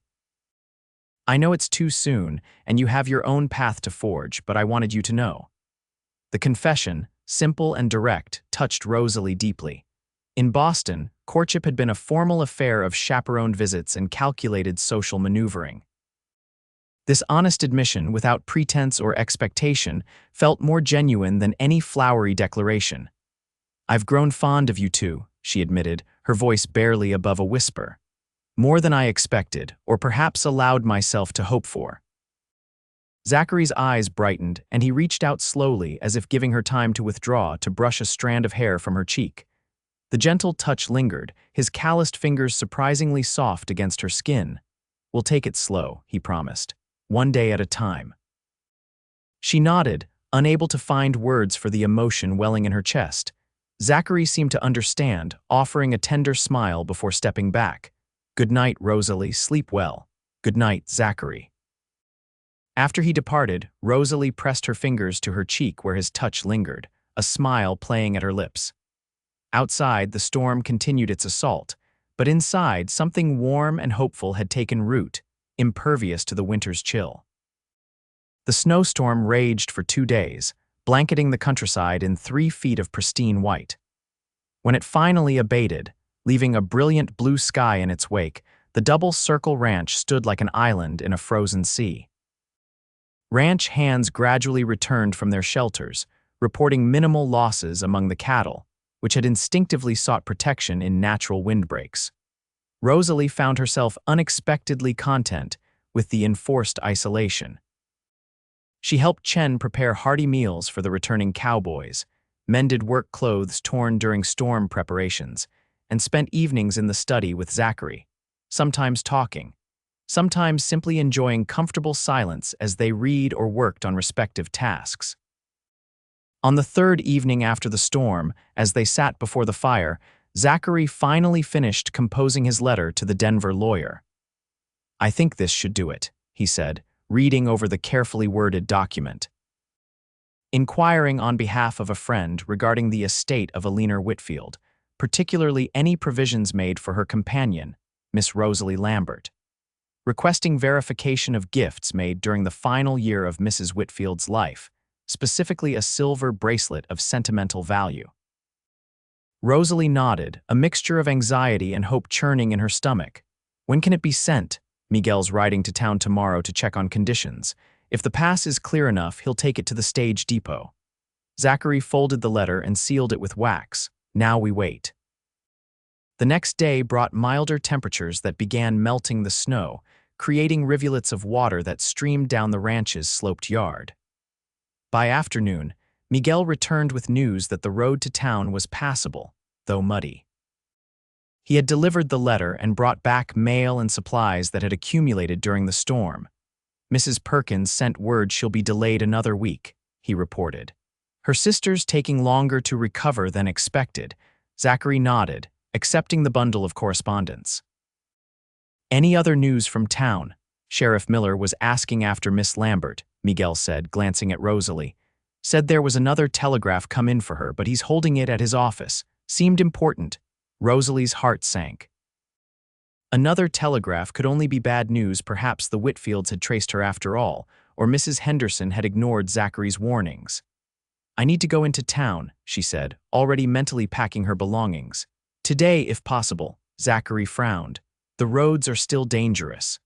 Speaker 1: I know it's too soon, and you have your own path to forge, but I wanted you to know. The confession, simple and direct, touched Rosalie deeply. In Boston, courtship had been a formal affair of chaperoned visits and calculated social maneuvering. This honest admission, without pretense or expectation, felt more genuine than any flowery declaration. I've grown fond of you too, she admitted, her voice barely above a whisper. More than I expected, or perhaps allowed myself to hope for. Zachary's eyes brightened, and he reached out slowly, as if giving her time to withdraw, to brush a strand of hair from her cheek. The gentle touch lingered, his calloused fingers surprisingly soft against her skin. We'll take it slow, he promised. One day at a time. She nodded, unable to find words for the emotion welling in her chest. Zachary seemed to understand, offering a tender smile before stepping back. Good night, Rosalie, sleep well. Good night, Zachary. After he departed, Rosalie pressed her fingers to her cheek where his touch lingered, a smile playing at her lips. Outside, the storm continued its assault, but inside, something warm and hopeful had taken root, impervious to the winter's chill. The snowstorm raged for 2 days, blanketing the countryside in 3 feet of pristine white. When it finally abated, leaving a brilliant blue sky in its wake, the Double Circle Ranch stood like an island in a frozen sea. Ranch hands gradually returned from their shelters, reporting minimal losses among the cattle, which had instinctively sought protection in natural windbreaks. Rosalie found herself unexpectedly content with the enforced isolation. She helped Chen prepare hearty meals for the returning cowboys, mended work clothes torn during storm preparations, and spent evenings in the study with Zachary, sometimes talking, sometimes simply enjoying comfortable silence as they read or worked on respective tasks. On the 3rd evening after the storm, as they sat before the fire, Zachary finally finished composing his letter to the Denver lawyer. I think this should do it, he said, reading over the carefully worded document. Inquiring on behalf of a friend regarding the estate of Alina Whitfield, particularly any provisions made for her companion, Miss Rosalie Lambert. Requesting verification of gifts made during the final year of Mrs. Whitfield's life, specifically a silver bracelet of sentimental value. Rosalie nodded, a mixture of anxiety and hope churning in her stomach. When can it be sent? Miguel's riding to town tomorrow to check on conditions. If the pass is clear enough, he'll take it to the stage depot. Zachary folded the letter and sealed it with wax. Now we wait. The next day brought milder temperatures that began melting the snow, creating rivulets of water that streamed down the ranch's sloped yard. By afternoon, Miguel returned with news that the road to town was passable, though muddy. He had delivered the letter and brought back mail and supplies that had accumulated during the storm. Mrs. Perkins sent word she'll be delayed another week, he reported. Her sister's taking longer to recover than expected. Zachary nodded, accepting the bundle of correspondence. Any other news from town? Sheriff Miller was asking after Miss Lambert, Miguel said, glancing at Rosalie. Said there was another telegraph come in for her, but he's holding it at his office. Seemed important. Rosalie's heart sank. Another telegraph could only be bad news. Perhaps the Whitfields had traced her after all, or Mrs. Henderson had ignored Zachary's warnings. I need to go into town, she said, already mentally packing her belongings. Today, if possible. Zachary frowned. The roads are still dangerous.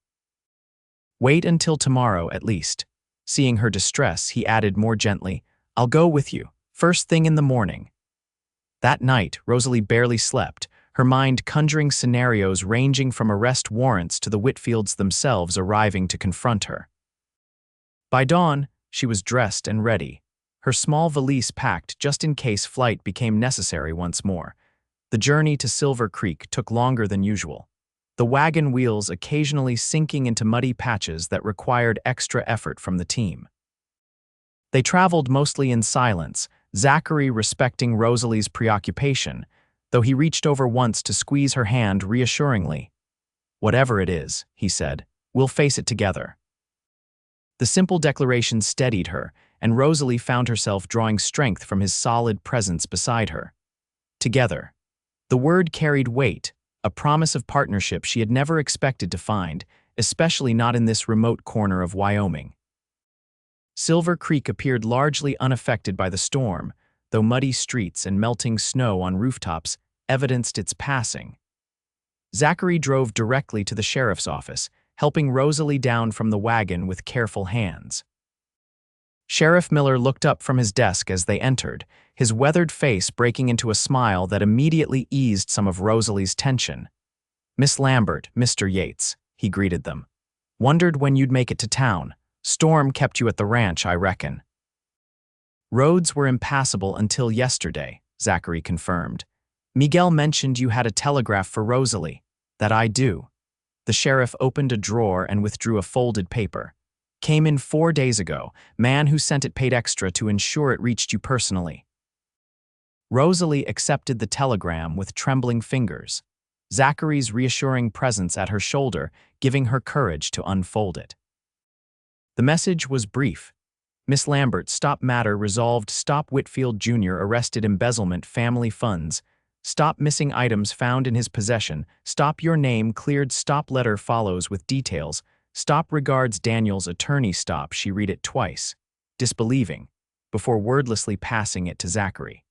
Speaker 1: Wait until tomorrow, at least. Seeing her distress, he added more gently, I'll go with you, first thing in the morning." That night, Rosalie barely slept, her mind conjuring scenarios ranging from arrest warrants to the Whitfields themselves arriving to confront her. By dawn, she was dressed and ready, her small valise packed just in case flight became necessary once more. The journey to Silver Creek took longer than usual, the wagon wheels occasionally sinking into muddy patches that required extra effort from the team. They traveled mostly in silence, Zachary respecting Rosalie's preoccupation, though he reached over once to squeeze her hand reassuringly. "Whatever it is," he said, "we'll face it together." The simple declaration steadied her, and Rosalie found herself drawing strength from his solid presence beside her. Together. The word carried weight, a promise of partnership she had never expected to find, especially not in this remote corner of Wyoming. Silver Creek appeared largely unaffected by the storm, though muddy streets and melting snow on rooftops evidenced its passing. Zachary drove directly to the sheriff's office, helping Rosalie down from the wagon with careful hands. Sheriff Miller looked up from his desk as they entered, his weathered face breaking into a smile that immediately eased some of Rosalie's tension. "Miss Lambert, Mr. Yates," he greeted them. "Wondered when you'd make it to town. Storm kept you at the ranch, I reckon." "Roads were impassable until yesterday," Zachary confirmed. "Miguel mentioned you had a telegraph for Rosalie." "That I do." The sheriff opened a drawer and withdrew a folded paper. "Came in 4 days ago. Man who sent it paid extra to ensure it reached you personally." Rosalie accepted the telegram with trembling fingers, Zachary's reassuring presence at her shoulder giving her courage to unfold it. The message was brief. "Miss Lambert, stop matter resolved. Stop Whitfield Jr. arrested embezzlement family funds. Stop missing items found in his possession. Stop your name cleared. Stop letter follows with details. Stop regards Daniel's attorney." Stop, she read it twice, disbelieving, before wordlessly passing it to Zachary.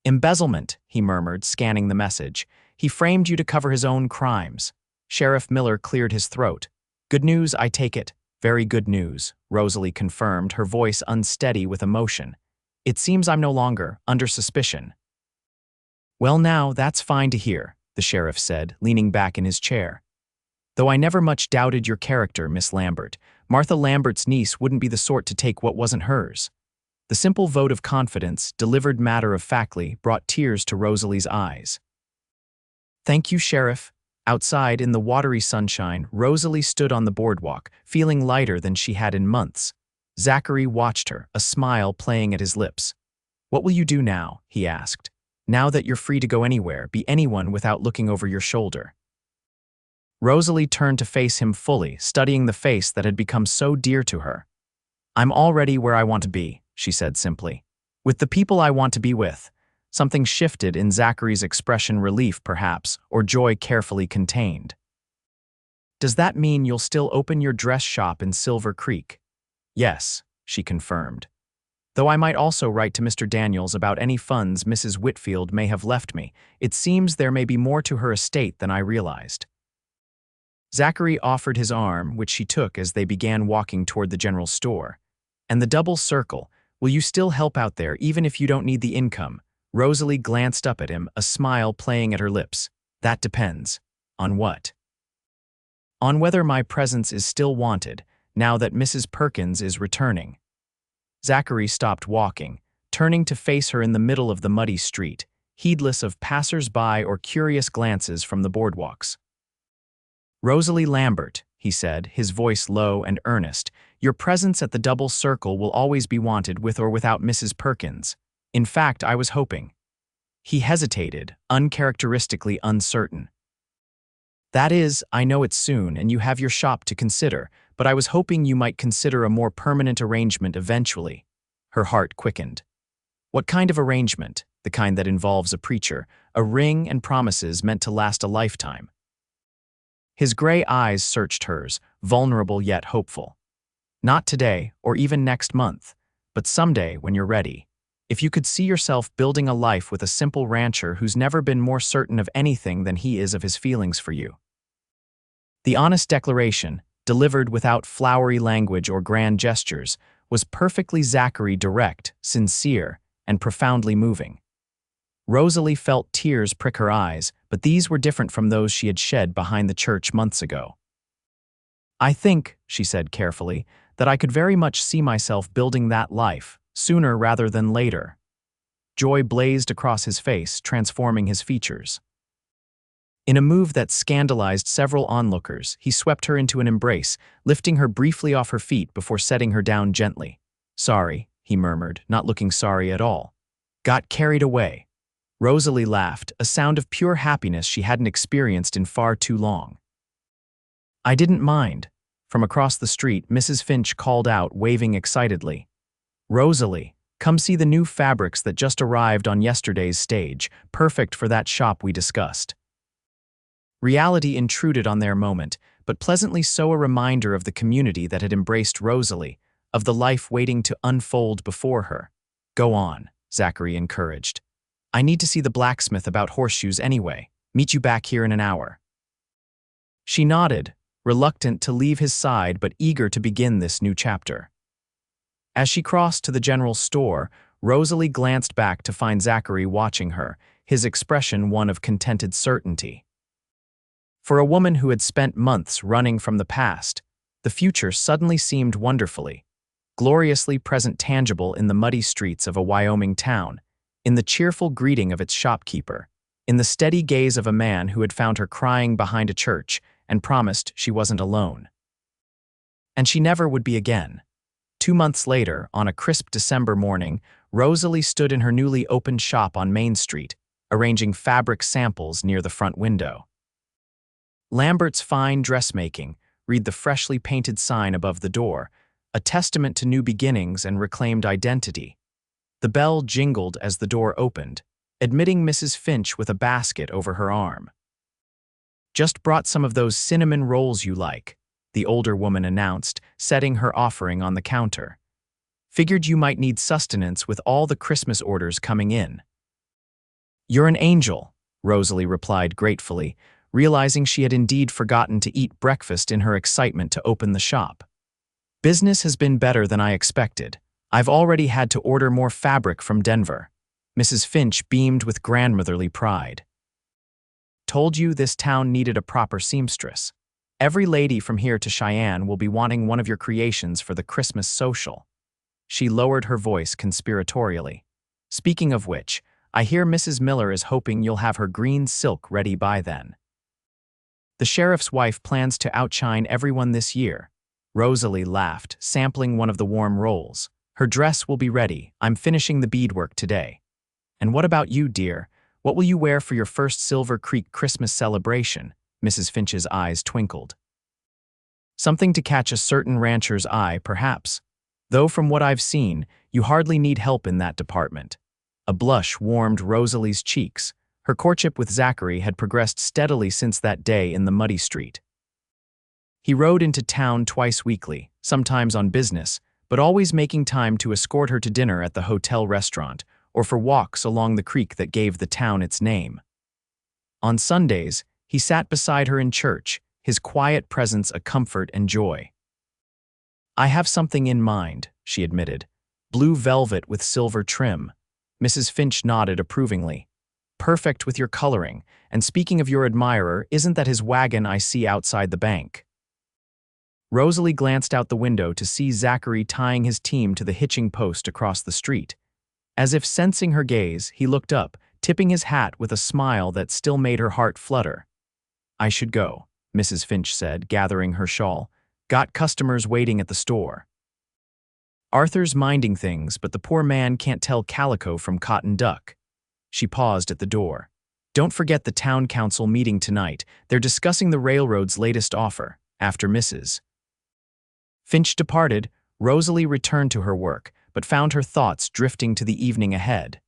Speaker 1: "Embezzlement," he murmured, scanning the message. "He framed you to cover his own crimes." Sheriff Miller cleared his throat. "Good news, I take it." "Very good news," Rosalie confirmed, her voice unsteady with emotion. "It seems I'm no longer under suspicion." "Well now, that's fine to hear," the sheriff said, leaning back in his chair. "Though I never much doubted your character, Miss Lambert. Martha Lambert's niece wouldn't be the sort to take what wasn't hers." The simple vote of confidence, delivered matter-of-factly, brought tears to Rosalie's eyes. "Thank you, Sheriff." Outside, in the watery sunshine, Rosalie stood on the boardwalk, feeling lighter than she had in months. Zachary watched her, a smile playing at his lips. "What will you do now?" he asked. "Now that you're free to go anywhere, be anyone without looking over your shoulder." Rosalie turned to face him fully, studying the face that had become so dear to her. "I'm already where I want to be," she said simply. "With the people I want to be with." Something shifted in Zachary's expression, relief perhaps, or joy carefully contained. "Does that mean you'll still open your dress shop in Silver Creek?" "Yes," she confirmed. "Though I might also write to Mr. Daniels about any funds Mrs. Whitfield may have left me. It seems there may be more to her estate than I realized." Zachary offered his arm, which she took as they began walking toward the general store. "And the double circle, will you still help out there even if you don't need the income?" Rosalie glanced up at him, a smile playing at her lips. "That depends." "On what?" "On whether my presence is still wanted, now that Mrs. Perkins is returning." Zachary stopped walking, turning to face her in the middle of the muddy street, heedless of passers-by or curious glances from the boardwalks. "Rosalie Lambert," he said, his voice low and earnest, "your presence at the double circle will always be wanted with or without Mrs. Perkins. In fact, I was hoping." He hesitated, uncharacteristically uncertain. "That is, I know it's soon and you have your shop to consider, but I was hoping you might consider a more permanent arrangement eventually." Her heart quickened. "What kind of arrangement?" "The kind that involves a preacher, a ring and promises meant to last a lifetime." His gray eyes searched hers, vulnerable yet hopeful. "Not today, or even next month, but someday when you're ready. If you could see yourself building a life with a simple rancher who's never been more certain of anything than he is of his feelings for you." The honest declaration, delivered without flowery language or grand gestures, was perfectly Zachary, direct, sincere, and profoundly moving. Rosalie felt tears prick her eyes, but these were different from those she had shed behind the church months ago. "I think," she said carefully, "that I could very much see myself building that life, sooner rather than later." Joy blazed across his face, transforming his features. In a move that scandalized several onlookers, he swept her into an embrace, lifting her briefly off her feet before setting her down gently. "Sorry," he murmured, not looking sorry at all. "Got carried away." Rosalie laughed, a sound of pure happiness she hadn't experienced in far too long. "I didn't mind." From across the street, Mrs. Finch called out, waving excitedly. "Rosalie, come see the new fabrics that just arrived on yesterday's stage, perfect for that shop we discussed." Reality intruded on their moment, but pleasantly so a reminder of the community that had embraced Rosalie, of the life waiting to unfold before her. "Go on," Zachary encouraged. "I need to see the blacksmith about horseshoes anyway. Meet you back here in an hour." She nodded, reluctant to leave his side but eager to begin this new chapter. As she crossed to the general store, Rosalie glanced back to find Zachary watching her, his expression one of contented certainty. For a woman who had spent months running from the past, the future suddenly seemed wonderfully, gloriously present, tangible in the muddy streets of a Wyoming town, in the cheerful greeting of its shopkeeper, in the steady gaze of a man who had found her crying behind a church and promised she wasn't alone. And she never would be again. 2 months later, on a crisp December morning, Rosalie stood in her newly opened shop on Main Street, arranging fabric samples near the front window. Lambert's fine dressmaking, read the freshly painted sign above the door, a testament to new beginnings and reclaimed identity. The bell jingled as the door opened, admitting Mrs. Finch with a basket over her arm. "Just brought some of those cinnamon rolls you like," the older woman announced, setting her offering on the counter. "Figured you might need sustenance with all the Christmas orders coming in." "You're an angel," Rosalie replied gratefully, realizing she had indeed forgotten to eat breakfast in her excitement to open the shop. "Business has been better than I expected. I've already had to order more fabric from Denver." Mrs. Finch beamed with grandmotherly pride. "Told you this town needed a proper seamstress. Every lady from here to Cheyenne will be wanting one of your creations for the Christmas social." She lowered her voice conspiratorially. "Speaking of which, I hear Mrs. Miller is hoping you'll have her green silk ready by then." "The sheriff's wife plans to outshine everyone this year." Rosalie laughed, sampling one of the warm rolls. "Her dress will be ready. I'm finishing the beadwork today." "And what about you, dear? What will you wear for your first Silver Creek Christmas celebration?" Mrs. Finch's eyes twinkled. "Something to catch a certain rancher's eye, perhaps. Though from what I've seen, you hardly need help in that department." A blush warmed Rosalie's cheeks. Her courtship with Zachary had progressed steadily since that day in the muddy street. He rode into town twice weekly, sometimes on business, but always making time to escort her to dinner at the hotel restaurant or for walks along the creek that gave the town its name. On Sundays, he sat beside her in church, his quiet presence a comfort and joy. "I have something in mind," she admitted. "Blue velvet with silver trim." Mrs. Finch nodded approvingly. "Perfect with your coloring, and speaking of your admirer, isn't that his wagon I see outside the bank?" Rosalie glanced out the window to see Zachary tying his team to the hitching post across the street. As if sensing her gaze, he looked up, tipping his hat with a smile that still made her heart flutter. "I should go," Mrs. Finch said, gathering her shawl. "Got customers waiting at the store." "Arthur's minding things, but the poor man can't tell calico from cotton duck." She paused at the door. "Don't forget the town council meeting tonight. They're discussing the railroad's latest offer." After Mrs. Finch departed, Rosalie returned to her work, but found her thoughts drifting to the evening ahead.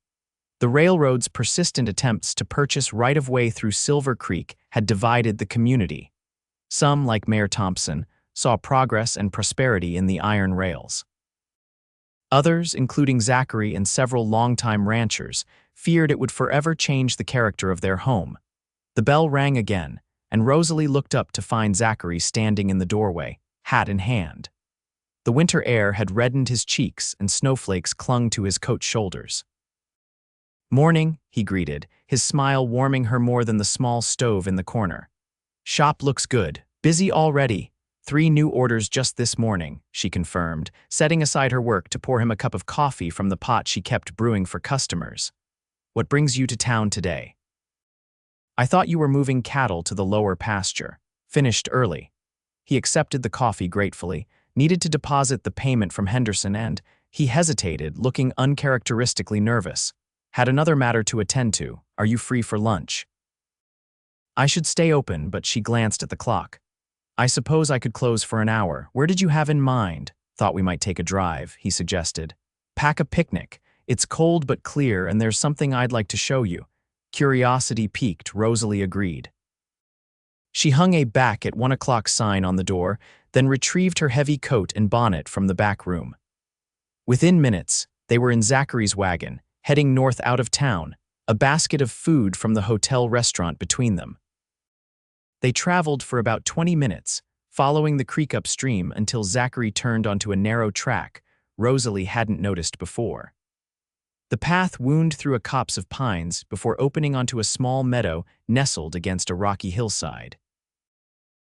Speaker 1: The railroad's persistent attempts to purchase right-of-way through Silver Creek had divided the community. Some, like Mayor Thompson, saw progress and prosperity in the iron rails. Others, including Zachary and several longtime ranchers, feared it would forever change the character of their home. The bell rang again, and Rosalie looked up to find Zachary standing in the doorway, hat in hand. The winter air had reddened his cheeks and snowflakes clung to his coat shoulders. "Morning," he greeted, his smile warming her more than the small stove in the corner. "Shop looks good. Busy already. 3 new orders just this morning," she confirmed, setting aside her work to pour him a cup of coffee from the pot she kept brewing for customers. "What brings you to town today?" "I thought you were moving cattle to the lower pasture. Finished early." He accepted the coffee gratefully, needed to deposit the payment from Henderson and, he hesitated, looking uncharacteristically nervous. "Had another matter to attend to. Are you free for lunch?" "I should stay open," but she glanced at the clock. "I suppose I could close for an hour. Where did you have in mind?" "Thought we might take a drive," he suggested. "Pack a picnic. It's cold but clear and there's something I'd like to show you." Curiosity piqued, Rosalie agreed. She hung a "back at 1 o'clock" sign on the door, then retrieved her heavy coat and bonnet from the back room. Within minutes, they were in Zachary's wagon, heading north out of town, a basket of food from the hotel restaurant between them. They traveled for about 20 minutes, following the creek upstream until Zachary turned onto a narrow track Rosalie hadn't noticed before. The path wound through a copse of pines before opening onto a small meadow nestled against a rocky hillside.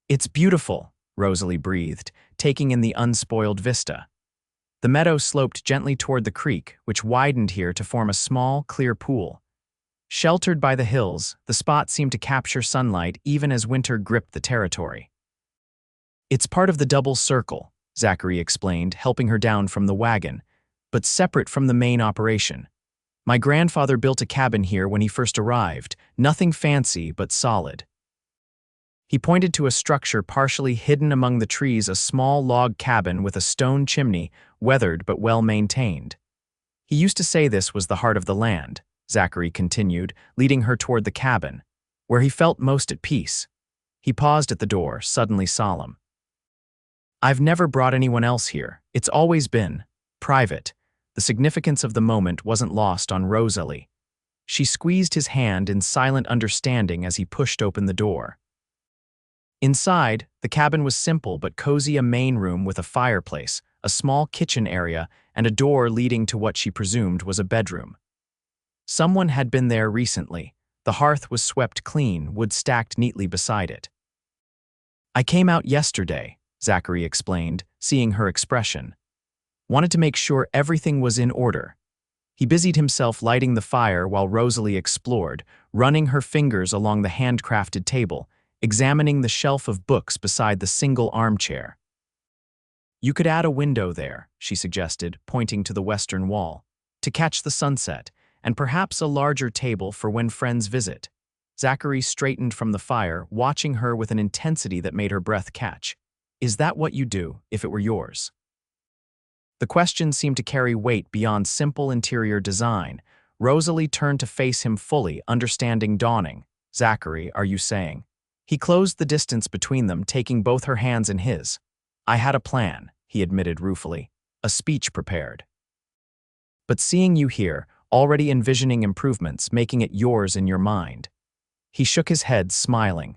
Speaker 1: "It's beautiful," Rosalie breathed, taking in the unspoiled vista. The meadow sloped gently toward the creek, which widened here to form a small, clear pool. Sheltered by the hills, the spot seemed to capture sunlight even as winter gripped the territory. "It's part of the double circle," Zachary explained, helping her down from the wagon, "but separate from the main operation. My grandfather built a cabin here when he first arrived, nothing fancy but solid." He pointed to a structure partially hidden among the trees, a small log cabin with a stone chimney, weathered but well-maintained. "He used to say this was the heart of the land," Zachary continued, leading her toward the cabin, "where he felt most at peace." He paused at the door, suddenly solemn. "I've never brought anyone else here. It's always been private." The significance of the moment wasn't lost on Rosalie. She squeezed his hand in silent understanding as he pushed open the door. Inside, the cabin was simple but cozy, a main room with a fireplace, a small kitchen area, and a door leading to what she presumed was a bedroom. Someone had been there recently. The hearth was swept clean, wood stacked neatly beside it. "I came out yesterday," Zachary explained, seeing her expression. "Wanted to make sure everything was in order." He busied himself lighting the fire while Rosalie explored, running her fingers along the handcrafted table, examining the shelf of books beside the single armchair. "You could add a window there," she suggested, pointing to the western wall, "to catch the sunset, and perhaps a larger table for when friends visit." Zachary straightened from the fire, watching her with an intensity that made her breath catch. "Is that what you do, if it were yours?" The question seemed to carry weight beyond simple interior design. Rosalie turned to face him fully, understanding dawning. "Zachary, are you saying?" He closed the distance between them, taking both her hands in his. "I had a plan," he admitted ruefully, "a speech prepared. But seeing you here, already envisioning improvements, making it yours in your mind." He shook his head, smiling.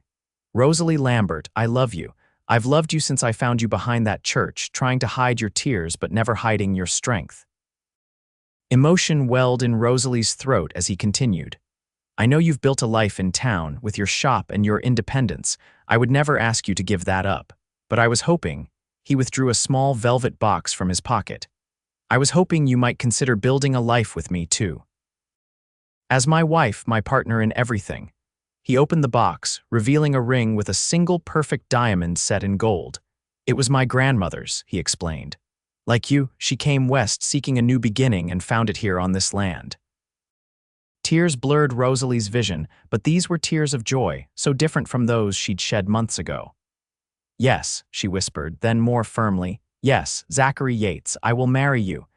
Speaker 1: "Rosalie Lambert, I love you. I've loved you since I found you behind that church, trying to hide your tears but never hiding your strength." Emotion welled in Rosalie's throat as he continued. "I know you've built a life in town, with your shop and your independence. I would never ask you to give that up. But I was hoping," he withdrew a small velvet box from his pocket, "I was hoping you might consider building a life with me too. As my wife, my partner in everything." He opened the box, revealing a ring with a single perfect diamond set in gold. "It was my grandmother's," he explained. "Like you, she came west seeking a new beginning and found it here on this land." Tears blurred Rosalie's vision, but these were tears of joy, so different from those she'd shed months ago. "Yes," she whispered, then more firmly, "Yes, Zachary Yates, I will marry you."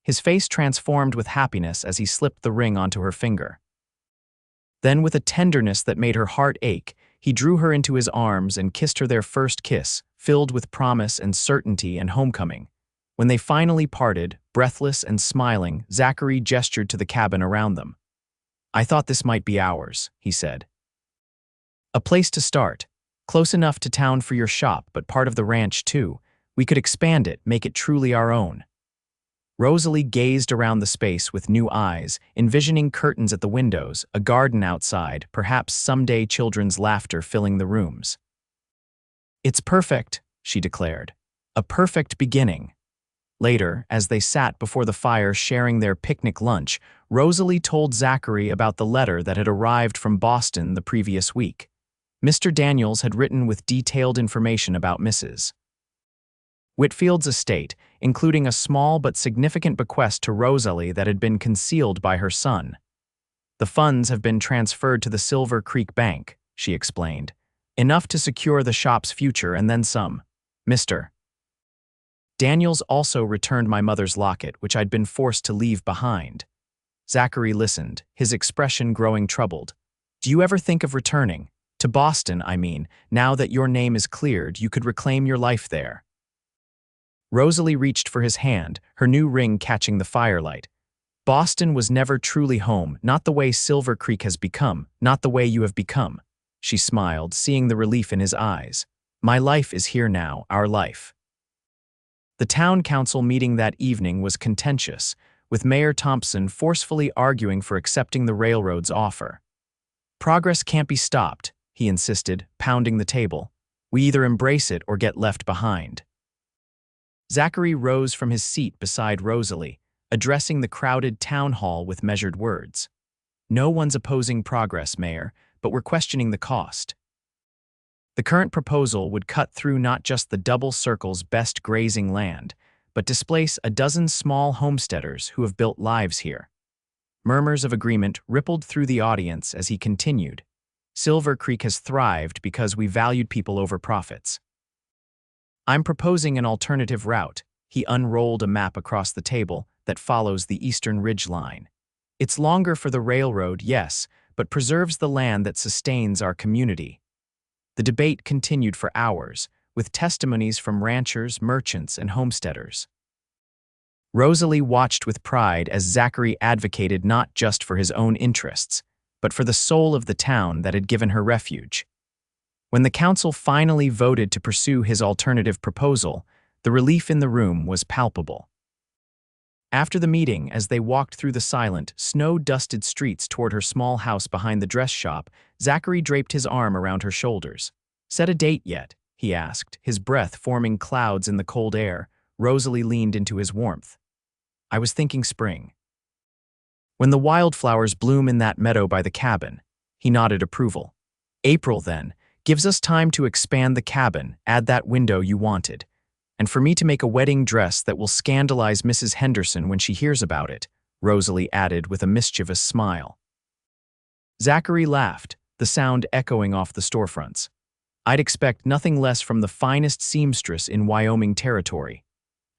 Speaker 1: His face transformed with happiness as he slipped the ring onto her finger. Then, with a tenderness that made her heart ache, he drew her into his arms and kissed her, their first kiss, filled with promise and certainty and homecoming. When they finally parted, breathless and smiling, Zachary gestured to the cabin around them. "I thought this might be ours," he said. "A place to start. Close enough to town for your shop, but part of the ranch too. We could expand it, make it truly our own. Rosalie gazed around the space with new eyes, envisioning curtains at the windows, a garden outside, perhaps someday children's laughter filling the rooms. "It's perfect," she declared. "A perfect beginning." Later, as they sat before the fire sharing their picnic lunch, Rosalie told Zachary about the letter that had arrived from Boston the previous week. Mr. Daniels had written with detailed information about Mrs. Whitfield's estate, including a small but significant bequest to Rosalie that had been concealed by her son. "The funds have been transferred to the Silver Creek Bank," she explained. "Enough to secure the shop's future and then some. Mr. Daniels also returned my mother's locket, which I'd been forced to leave behind." Zachary listened, his expression growing troubled. "Do you ever think of returning? To Boston, I mean. Now that your name is cleared, you could reclaim your life there." Rosalie reached for his hand, her new ring catching the firelight. "Boston was never truly home, not the way Silver Creek has become, not the way you have become." She smiled, seeing the relief in his eyes. "My life is here now, our life." The town council meeting that evening was contentious, with Mayor Thompson forcefully arguing for accepting the railroad's offer. "Progress can't be stopped," he insisted, pounding the table. "We either embrace it or get left behind." Zachary rose from his seat beside Rosalie, addressing the crowded town hall with measured words. "No one's opposing progress, Mayor, but we're questioning the cost. The current proposal would cut through not just the double circle's best grazing land, but displace a dozen small homesteaders who have built lives here." Murmurs of agreement rippled through the audience as he continued. "Silver Creek has thrived because we valued people over profits. I'm proposing an alternative route." He unrolled a map across the table that follows the Eastern Ridge Line. "It's longer for the railroad, yes, but preserves the land that sustains our community." The debate continued for hours, with testimonies from ranchers, merchants, and homesteaders. Rosalie watched with pride as Zachary advocated not just for his own interests, but for the soul of the town that had given her refuge. When the council finally voted to pursue his alternative proposal, the relief in the room was palpable. After the meeting, as they walked through the silent, snow-dusted streets toward her small house behind the dress shop, Zachary draped his arm around her shoulders. "Set a date yet?" he asked, his breath forming clouds in the cold air. Rosalie leaned into his warmth. "I was thinking spring. When the wildflowers bloom in that meadow by the cabin." He nodded approval. "April, then. Gives us time to expand the cabin, add that window you wanted. And for me to make a wedding dress that will scandalize Mrs. Henderson when she hears about it," Rosalie added with a mischievous smile. Zachary laughed, the sound echoing off the storefronts. "I'd expect nothing less from the finest seamstress in Wyoming territory."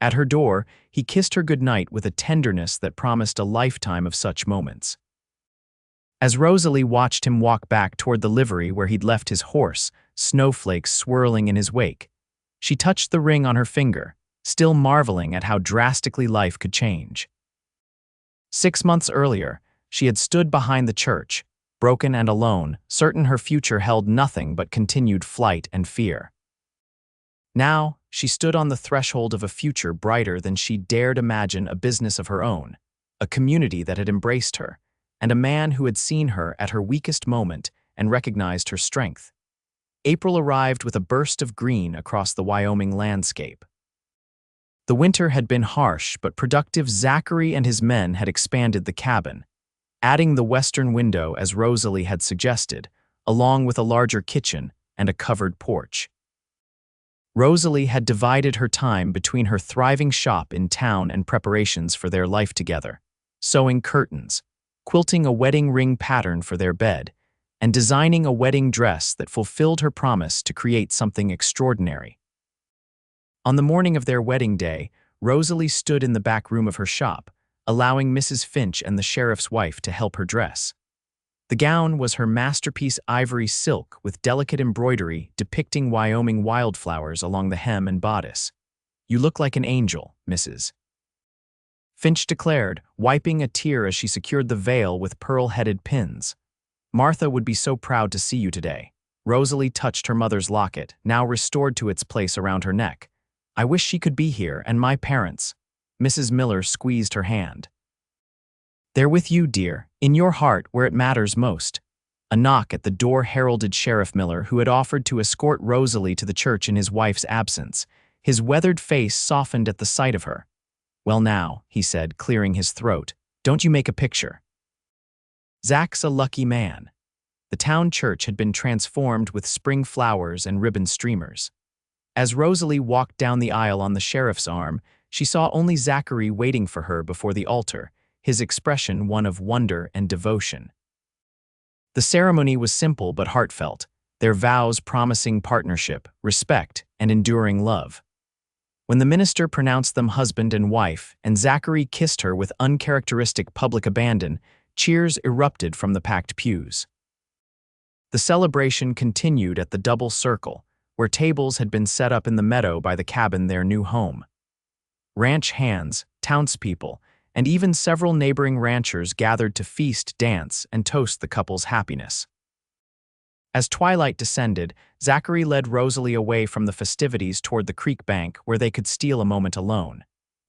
Speaker 1: At her door, he kissed her goodnight with a tenderness that promised a lifetime of such moments. As Rosalie watched him walk back toward the livery where he'd left his horse, snowflakes swirling in his wake, she touched the ring on her finger, still marveling at how drastically life could change. 6 months earlier, she had stood behind the church, broken and alone, certain her future held nothing but continued flight and fear. Now, she stood on the threshold of a future brighter than she dared imagine, a business of her own, a community that had embraced her, and a man who had seen her at her weakest moment and recognized her strength. April arrived with a burst of green across the Wyoming landscape. The winter had been harsh but productive. Zachary and his men had expanded the cabin, adding the western window as Rosalie had suggested, along with a larger kitchen and a covered porch. Rosalie had divided her time between her thriving shop in town and preparations for their life together, sewing curtains, quilting a wedding ring pattern for their bed, and designing a wedding dress that fulfilled her promise to create something extraordinary. On the morning of their wedding day, Rosalie stood in the back room of her shop, allowing Mrs. Finch and the sheriff's wife to help her dress. The gown was her masterpiece, ivory silk with delicate embroidery depicting Wyoming wildflowers along the hem and bodice. "You look like an angel, Mrs. Finch declared, wiping a tear as she secured the veil with pearl-headed pins. "Martha would be so proud to see you today." Rosalie touched her mother's locket, now restored to its place around her neck. I wish she could be here, and my parents. Mrs. Miller squeezed her hand. They're with you, dear, in your heart where it matters most. A knock at the door heralded Sheriff Miller, who had offered to escort Rosalie to the church in his wife's absence. His weathered face softened at the sight of her. Well now, he said, clearing his throat, don't you make a picture. Zach's a lucky man. The town church had been transformed with spring flowers and ribbon streamers. As Rosalie walked down the aisle on the sheriff's arm, she saw only Zachary waiting for her before the altar, his expression one of wonder and devotion. The ceremony was simple but heartfelt, their vows promising partnership, respect, and enduring love. When the minister pronounced them husband and wife, and Zachary kissed her with uncharacteristic public abandon, cheers erupted from the packed pews. The celebration continued at the double circle, where tables had been set up in the meadow by the cabin, their new home. Ranch hands, townspeople, and even several neighboring ranchers gathered to feast, dance, and toast the couple's happiness. As twilight descended, Zachary led Rosalie away from the festivities toward the creek bank where they could steal a moment alone.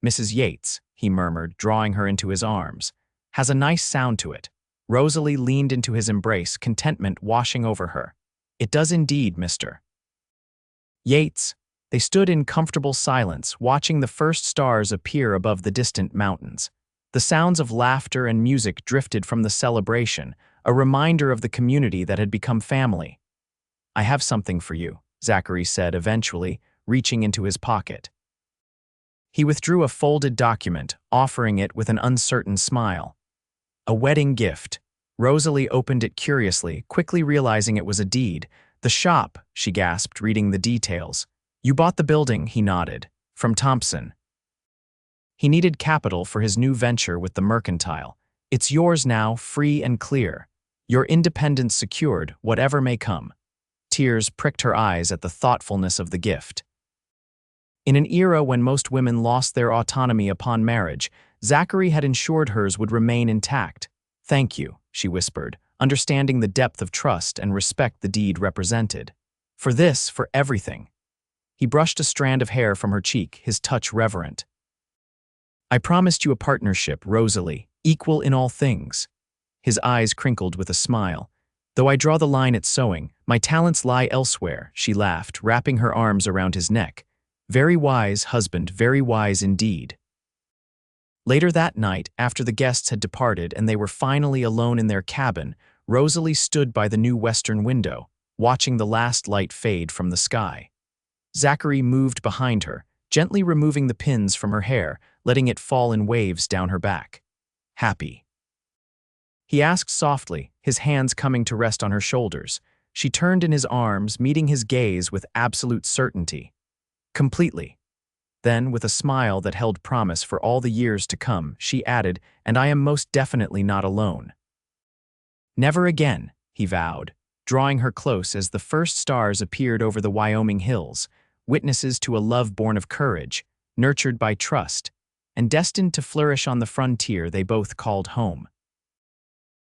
Speaker 1: Mrs. Yates, he murmured, drawing her into his arms, has a nice sound to it. Rosalie leaned into his embrace, contentment washing over her. It does indeed, Mr. Yates. They stood in comfortable silence, watching the first stars appear above the distant mountains. The sounds of laughter and music drifted from the celebration, a reminder of the community that had become family. I have something for you, Zachary said eventually, reaching into his pocket. He withdrew a folded document, offering it with an uncertain smile. A wedding gift. Rosalie opened it curiously, quickly realizing it was a deed. The shop, she gasped, reading the details. You bought the building, he nodded, from Thompson. He needed capital for his new venture with the mercantile. It's yours now, free and clear. Your independence secured, whatever may come. Tears pricked her eyes at the thoughtfulness of the gift. In an era when most women lost their autonomy upon marriage, Zachary had ensured hers would remain intact. Thank you, she whispered, understanding the depth of trust and respect the deed represented. For this, for everything. He brushed a strand of hair from her cheek, his touch reverent. I promised you a partnership, Rosalie, equal in all things. His eyes crinkled with a smile. Though I draw the line at sewing, my talents lie elsewhere, she laughed, wrapping her arms around his neck. Very wise, husband, very wise indeed. Later that night, after the guests had departed and they were finally alone in their cabin, Rosalie stood by the new western window, watching the last light fade from the sky. Zachary moved behind her, gently removing the pins from her hair, letting it fall in waves down her back. Happy? He asked softly, his hands coming to rest on her shoulders. She turned in his arms, meeting his gaze with absolute certainty. Completely. Then, with a smile that held promise for all the years to come, she added, and I am most definitely not alone. Never again, he vowed, drawing her close as the first stars appeared over the Wyoming hills, witnesses to a love born of courage, nurtured by trust, and destined to flourish on the frontier they both called home.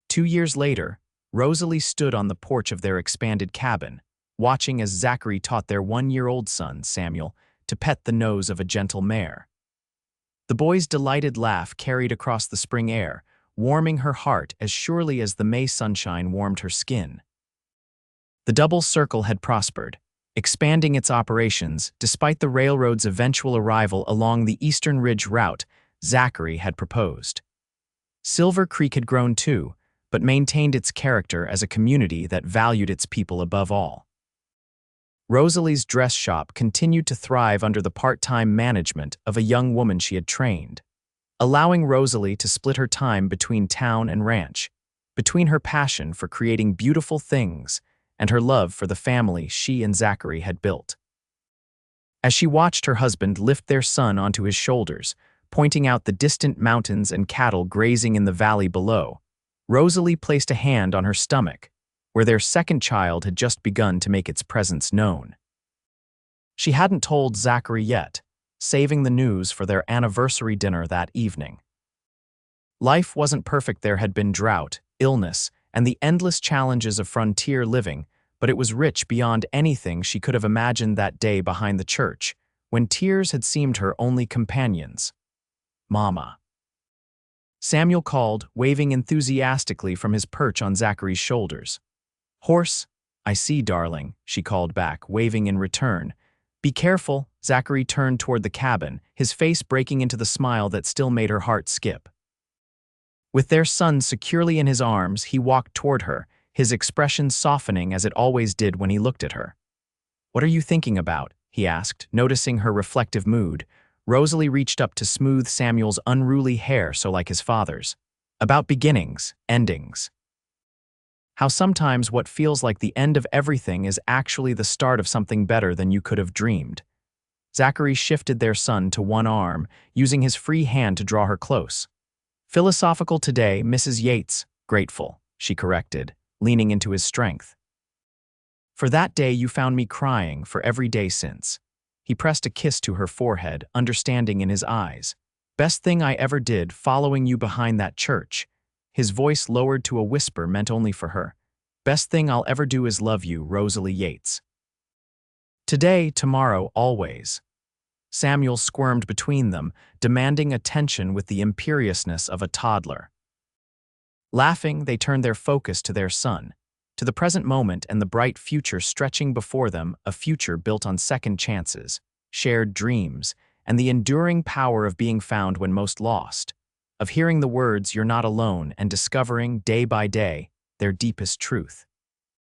Speaker 1: 2 years later, Rosalie stood on the porch of their expanded cabin, watching as Zachary taught their 1-year-old son, Samuel, to pet the nose of a gentle mare. The boy's delighted laugh carried across the spring air, warming her heart as surely as the May sunshine warmed her skin. The double circle had prospered, expanding its operations despite the railroad's eventual arrival along the Eastern Ridge route Zachary had proposed. Silver Creek had grown too, but maintained its character as a community that valued its people above all. Rosalie's dress shop continued to thrive under the part-time management of a young woman she had trained, allowing Rosalie to split her time between town and ranch, between her passion for creating beautiful things and her love for the family she and Zachary had built. As she watched her husband lift their son onto his shoulders, pointing out the distant mountains and cattle grazing in the valley below, Rosalie placed a hand on her stomach, where their second child had just begun to make its presence known. She hadn't told Zachary yet, saving the news for their anniversary dinner that evening. Life wasn't perfect. There had been drought, illness, and the endless challenges of frontier living, but it was rich beyond anything she could have imagined that day behind the church, when tears had seemed her only companions. Mama. Samuel called, waving enthusiastically from his perch on Zachary's shoulders. Horse, I see, darling, she called back, waving in return. Be careful, Zachary turned toward the cabin, his face breaking into the smile that still made her heart skip. With their son securely in his arms, he walked toward her, his expression softening as it always did when he looked at her. What are you thinking about? He asked, noticing her reflective mood. Rosalie reached up to smooth Samuel's unruly hair so like his father's. About beginnings, endings. How sometimes what feels like the end of everything is actually the start of something better than you could have dreamed. Zachary shifted their son to one arm, using his free hand to draw her close. Philosophical today, Mrs. Yates, grateful, she corrected, leaning into his strength. For that day you found me crying for every day since. He pressed a kiss to her forehead, understanding in his eyes. Best thing I ever did, following you behind that church. His voice lowered to a whisper meant only for her. Best thing I'll ever do is love you, Rosalie Yates. Today, tomorrow, always. Samuel squirmed between them, demanding attention with the imperiousness of a toddler. Laughing, they turned their focus to their son, to the present moment and the bright future stretching before them, a future built on second chances, shared dreams, and the enduring power of being found when most lost, of hearing the words "you're not alone" and discovering, day by day, their deepest truth.